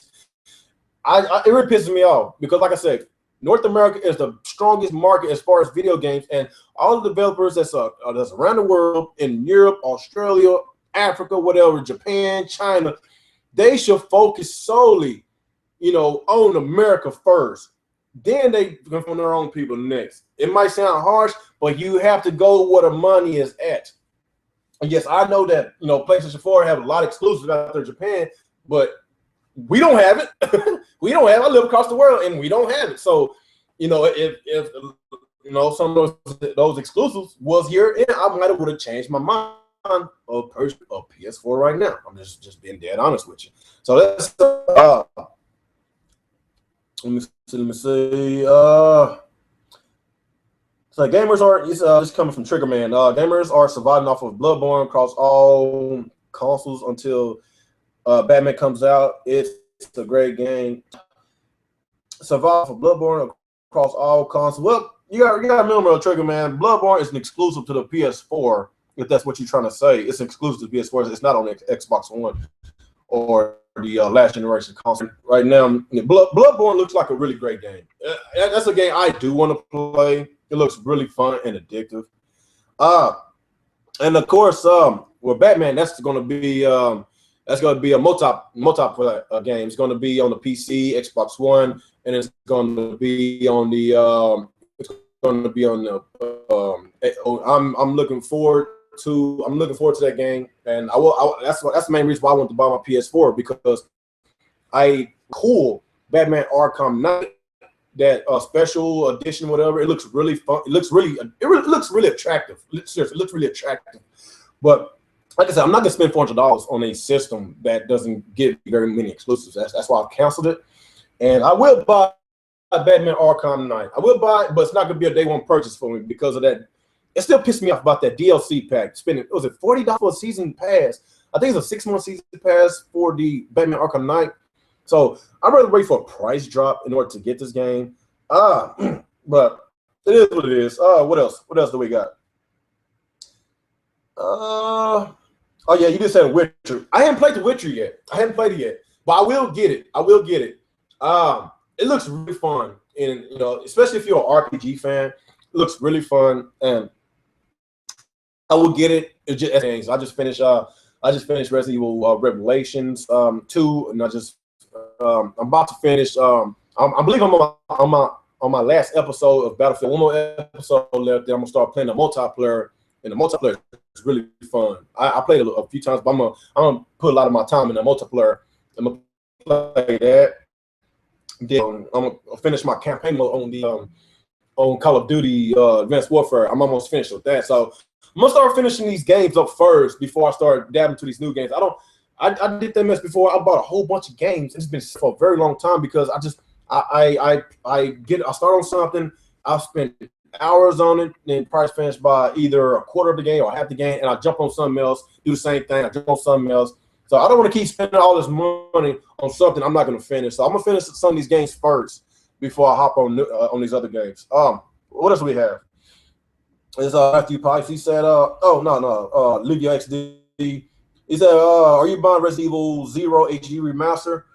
it really pisses me off because, like I said, North America is the strongest market as far as video games, and all the developers that's around the world in Europe, Australia, Africa, whatever, Japan, China, they should focus solely, on America first. Then they come from their own people next. It might sound harsh, but you have to go where the money is at. And yes, I know that PlayStation 4 have a lot of exclusives out there in Japan, but we don't have it. We don't have it. I live across the world and we don't have it. So, if some of those exclusives was here, I might have would have changed my mind of PS4 right now. I'm just being dead honest with you. So let's let me see. So gamers are this coming from Triggerman. Gamers are surviving off of Bloodborne across all consoles until Batman comes out. It's a great game. Survive for Bloodborne across all consoles. Well, you got to remember, Triggerman, Bloodborne is an exclusive to the PS4. If that's what you're trying to say, it's exclusive to PS4. It's not on Xbox One or the last generation console. Right now, Bloodborne looks like a really great game. That's a game I do want to play. It looks really fun and addictive. And of course, with Batman, that's going to be a multi game. It's going to be on the PC, Xbox One, and it's going to be on the. I'm looking forward to that game, and that's the main reason why I want to buy my PS4 because Batman Arkham Knight, that special edition, whatever. It looks really fun. It looks really attractive. Seriously, it looks really attractive. But like I said, I'm not gonna spend $400 on a system that doesn't give very many exclusives. That's why I've canceled it. And I will buy Batman Arkham Knight. I will buy it, but it's not gonna be a day one purchase for me because of that. It still pissed me off about that DLC pack. Spending, was it $40 for a season pass? I think it's a 6-month season pass for the Batman Arkham Knight. So I'd rather wait for a price drop in order to get this game. But it is what it is. What else? What else do we got? Oh yeah, you just said Witcher. I haven't played The Witcher yet. I haven't played it yet, but I will get it. I will get it. It looks really fun, and you know, especially if you're an RPG fan, it looks really fun, and I will get it. It's just things. I just finished Resident Evil Revelations 2, and I'm about to finish. I believe I'm on my last episode of Battlefield. One more episode left. Then I'm gonna start playing the multiplayer, and the multiplayer is really fun. I played it a few times, but I'm gonna put a lot of my time in the multiplayer. I'm gonna play that. Then I'm gonna finish my campaign mode on the on Call of Duty Advanced Warfare. I'm almost finished with that. So I'm gonna start finishing these games up first before I start dabbing to these new games. I did that mess before. I bought a whole bunch of games. It's been for a very long time because I start on something, I'll spend hours on it, then probably finish by either a quarter of the game or half the game, and I jump on something else, do the same thing, I jump on something else. So I don't want to keep spending all this money on something I'm not going to finish. So I'm going to finish some of these games first before I hop on these other games. What else do we have? Is Matthew Pipes. He said, Livio XD. He said, are you buying Resident Evil 0 HD remaster?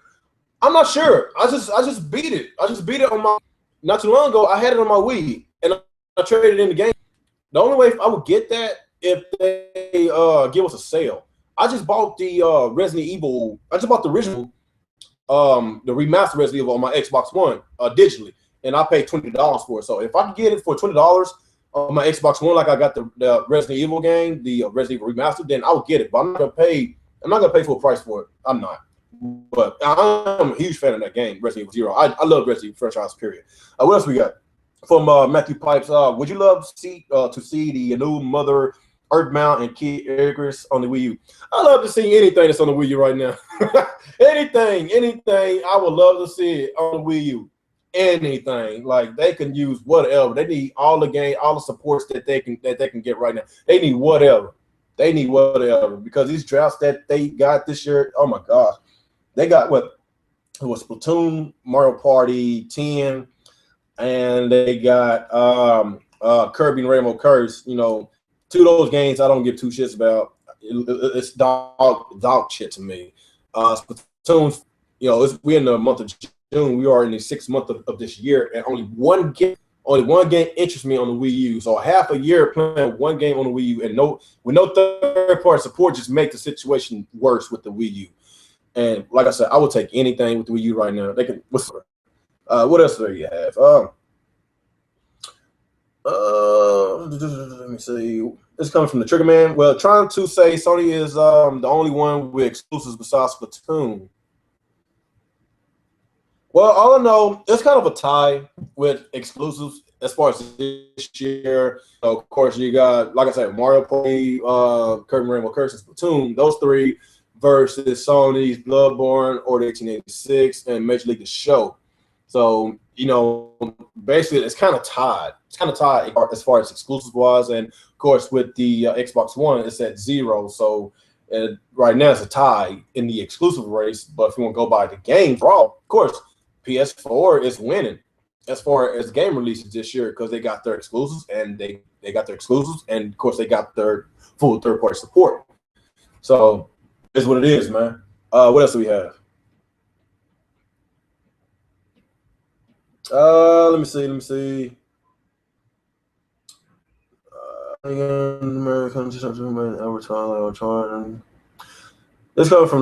I'm not sure. I just beat it. I just beat it on my, not too long ago. I had it on my Wii, and I traded it in the game. The only way I would get that if they give us a sale. I just bought the Resident Evil. I just bought the original, the remastered Resident Evil on my Xbox One digitally, and I paid $20 for it. So if I could get it for $20 on my Xbox One, like I got the Resident Evil game, the Resident Evil remastered, then I would get it. But I'm not gonna pay full price for it. I'm not. But I'm a huge fan of that game, Resident Evil 0. I love Resident Evil franchise, period. What else we got? From Matthew Pipes, would you love to see the new Mother Earthbound and Kid Icarus on the Wii U? I love to see anything that's on the Wii U right now. anything. I would love to see it on the Wii U. Anything. Like, they can use whatever. They need all the supports that they can get right now. They need whatever. Because these drafts that they got this year, oh my gosh. They got what? It was Splatoon, Mario Party 10, and they got Kirby and Rainbow Curse. You know, two of those games I don't give two shits about. It's dog shit to me. Splatoon, you know, we're in the month of June. We are in the 6th month of this year, and only one game interests me on the Wii U. So half a year playing one game on the Wii U, and with no third-party support, just make the situation worse with the Wii U. And like I said, I would take anything with the Wii U right now. They can. What else do you have? Let me see. This comes from the Trigger Man. Well, trying to say Sony is the only one with exclusives besides Splatoon. Well, all I know, it's kind of a tie with exclusives as far as this year. Of course, you got, like I said, Mario Party, Kirby Rainbow Curse, and Splatoon. Those three versus Sony's Bloodborne, Order 1886, and Major League The Show. So, you know, basically it's kind of tied. It's kind of tied as far as exclusive wise, and of course with the Xbox One, it's at 0. So right now it's a tie in the exclusive race. But if you want to go by the game for all, of course, PS4 is winning as far as game releases this year because they got their exclusives, and they got their exclusives, and of course they got their full third-party support. So it's what it is, man. What else do we have? Let me see. American This comes from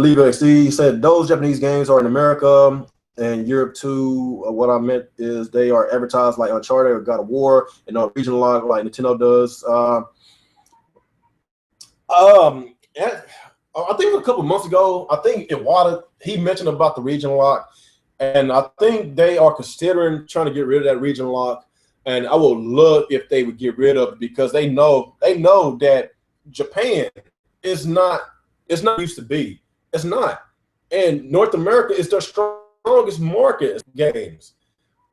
Leva XD. He said those Japanese games are in America and Europe too. What I meant is they are advertised like Uncharted or God of War and on regional lock like Nintendo does. I think a couple months ago, I think Iwata, he mentioned about the regional lock, and I think they are considering trying to get rid of that regional lock. And I would love if they would get rid of it because they know that Japan is not. It's not used to be. It's not. And North America is their strongest market games.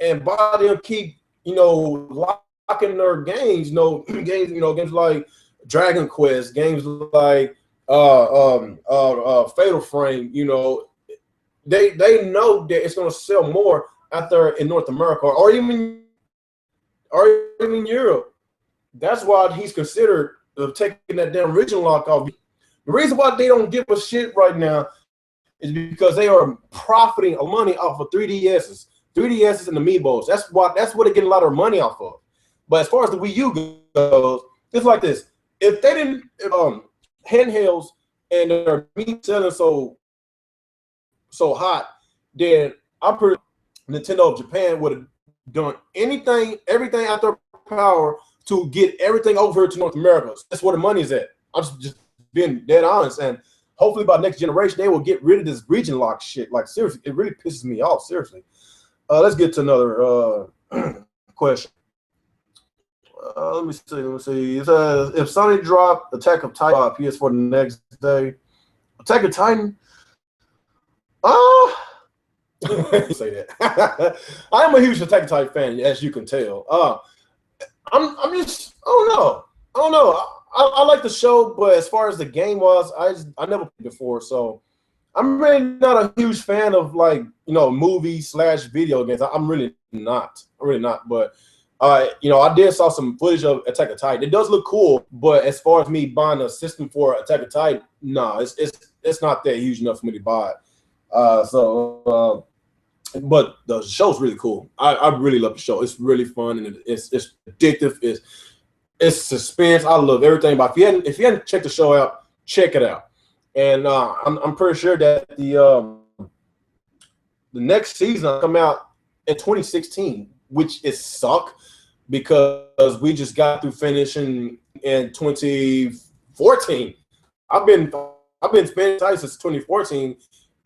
And by them keep, locking their games, games like Dragon Quest, games like Fatal Frame, they know that it's gonna sell more out there in North America or even Europe. That's why he's considered taking that damn regional lock off. The reason why they don't give a shit right now is because they are profiting money off of 3DSs and Amiibos. That's what they're getting a lot of money off of. But as far as the Wii U goes, it's like this. If they didn't handhelds and their meat selling so hot, then I'm pretty Nintendo of Japan would have done everything out their power to get everything over to North America. That's where the money is at. I'm just being dead honest, and hopefully by next generation they will get rid of this region lock shit. Like seriously, it really pisses me off. Seriously. Let's get to another question. Let me see. It says if Sony dropped Attack of Titan PS4 the next day, Attack of Titan. Say that. I am a huge Attack of Titan fan, as you can tell. I'm just I don't know. I like the show, but as far as the game was, I never played before, so I'm really not a huge fan of movie/video games. I'm really not. But I did saw some footage of Attack of Titan. It does look cool, but as far as me buying a system for Attack of Titan, no, it's not that huge enough for me to buy it. But the show's really cool. I really love the show. It's really fun and it's addictive. It's suspense. I love everything. But if you hadn't checked the show out, check it out. And I'm pretty sure that the next season will come out in 2016, which is suck because we just got through finishing in 2014. I've been spending time since 2014,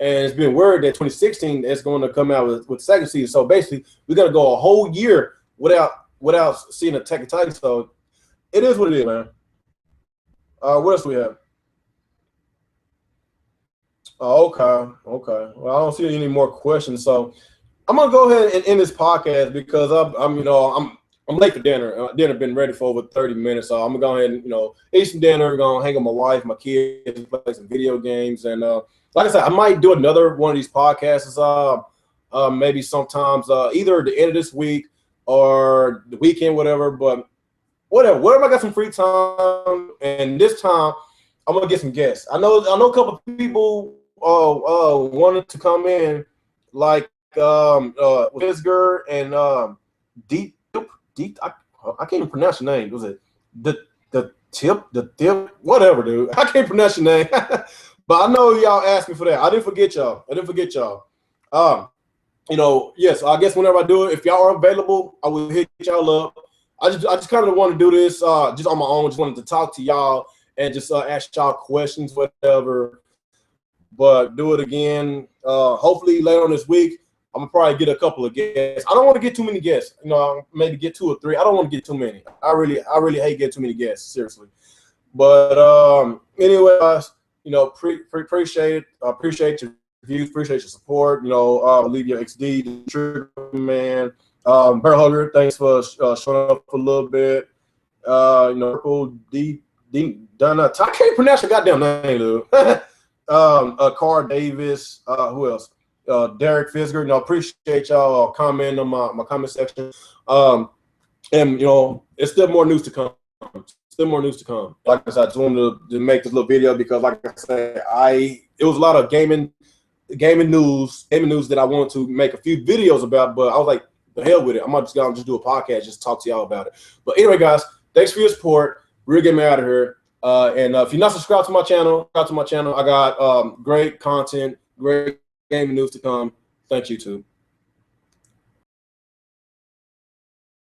and it's been word that 2016 is going to come out with second season. So basically, we're gonna go a whole year without seeing Attack on Titan. So it is what it is, man. What else do we have? Oh, okay. Well, I don't see any more questions, so I'm gonna go ahead and end this podcast because I'm late for dinner. Dinner been ready for over 30 minutes, so I'm gonna go ahead and eat some dinner. Gonna hang with my wife, my kids, play some video games, and like I said, I might do another one of these podcasts. Maybe sometimes either the end of this week or the weekend, whatever. But whatever I got some free time, and this time I'm gonna get some guests. I know a couple of people wanted to come in, like Fisger and Deep. I can't even pronounce your name. Was it the tip, whatever, dude? I can't pronounce your name, but I know y'all asked me for that. I didn't forget y'all. Yes. I guess whenever I do it, if y'all are available, I will hit y'all up. I just kind of want to do this just on my own. Just wanted to talk to y'all and just ask y'all questions, whatever. But do it again. Hopefully later on this week, I'm gonna probably get a couple of guests. I don't want to get too many guests. Maybe get 2 or 3. I don't want to get too many. I really hate getting too many guests. Seriously. But anyway, guys, appreciate it. Appreciate your views. Appreciate your support. Leave your XD, Trigger Man, Bear Hugger. Thanks for showing up for a little bit. Purple D Donna. I can't pronounce your goddamn name, dude. Carr Davis. Who else? Derek Fisger. Appreciate y'all commenting on my comment section. And it's still more news to come. Like I said, I just wanted to make this little video because, like I said, it was a lot of gaming news that I wanted to make a few videos about, but I was like, the hell with it. I'm just gonna do a podcast, just talk to y'all about it. But anyway, guys, thanks for your support. We're getting out of here. And if you're not subscribed to my channel, I got great content, great gaming news to come. Thanks, YouTube.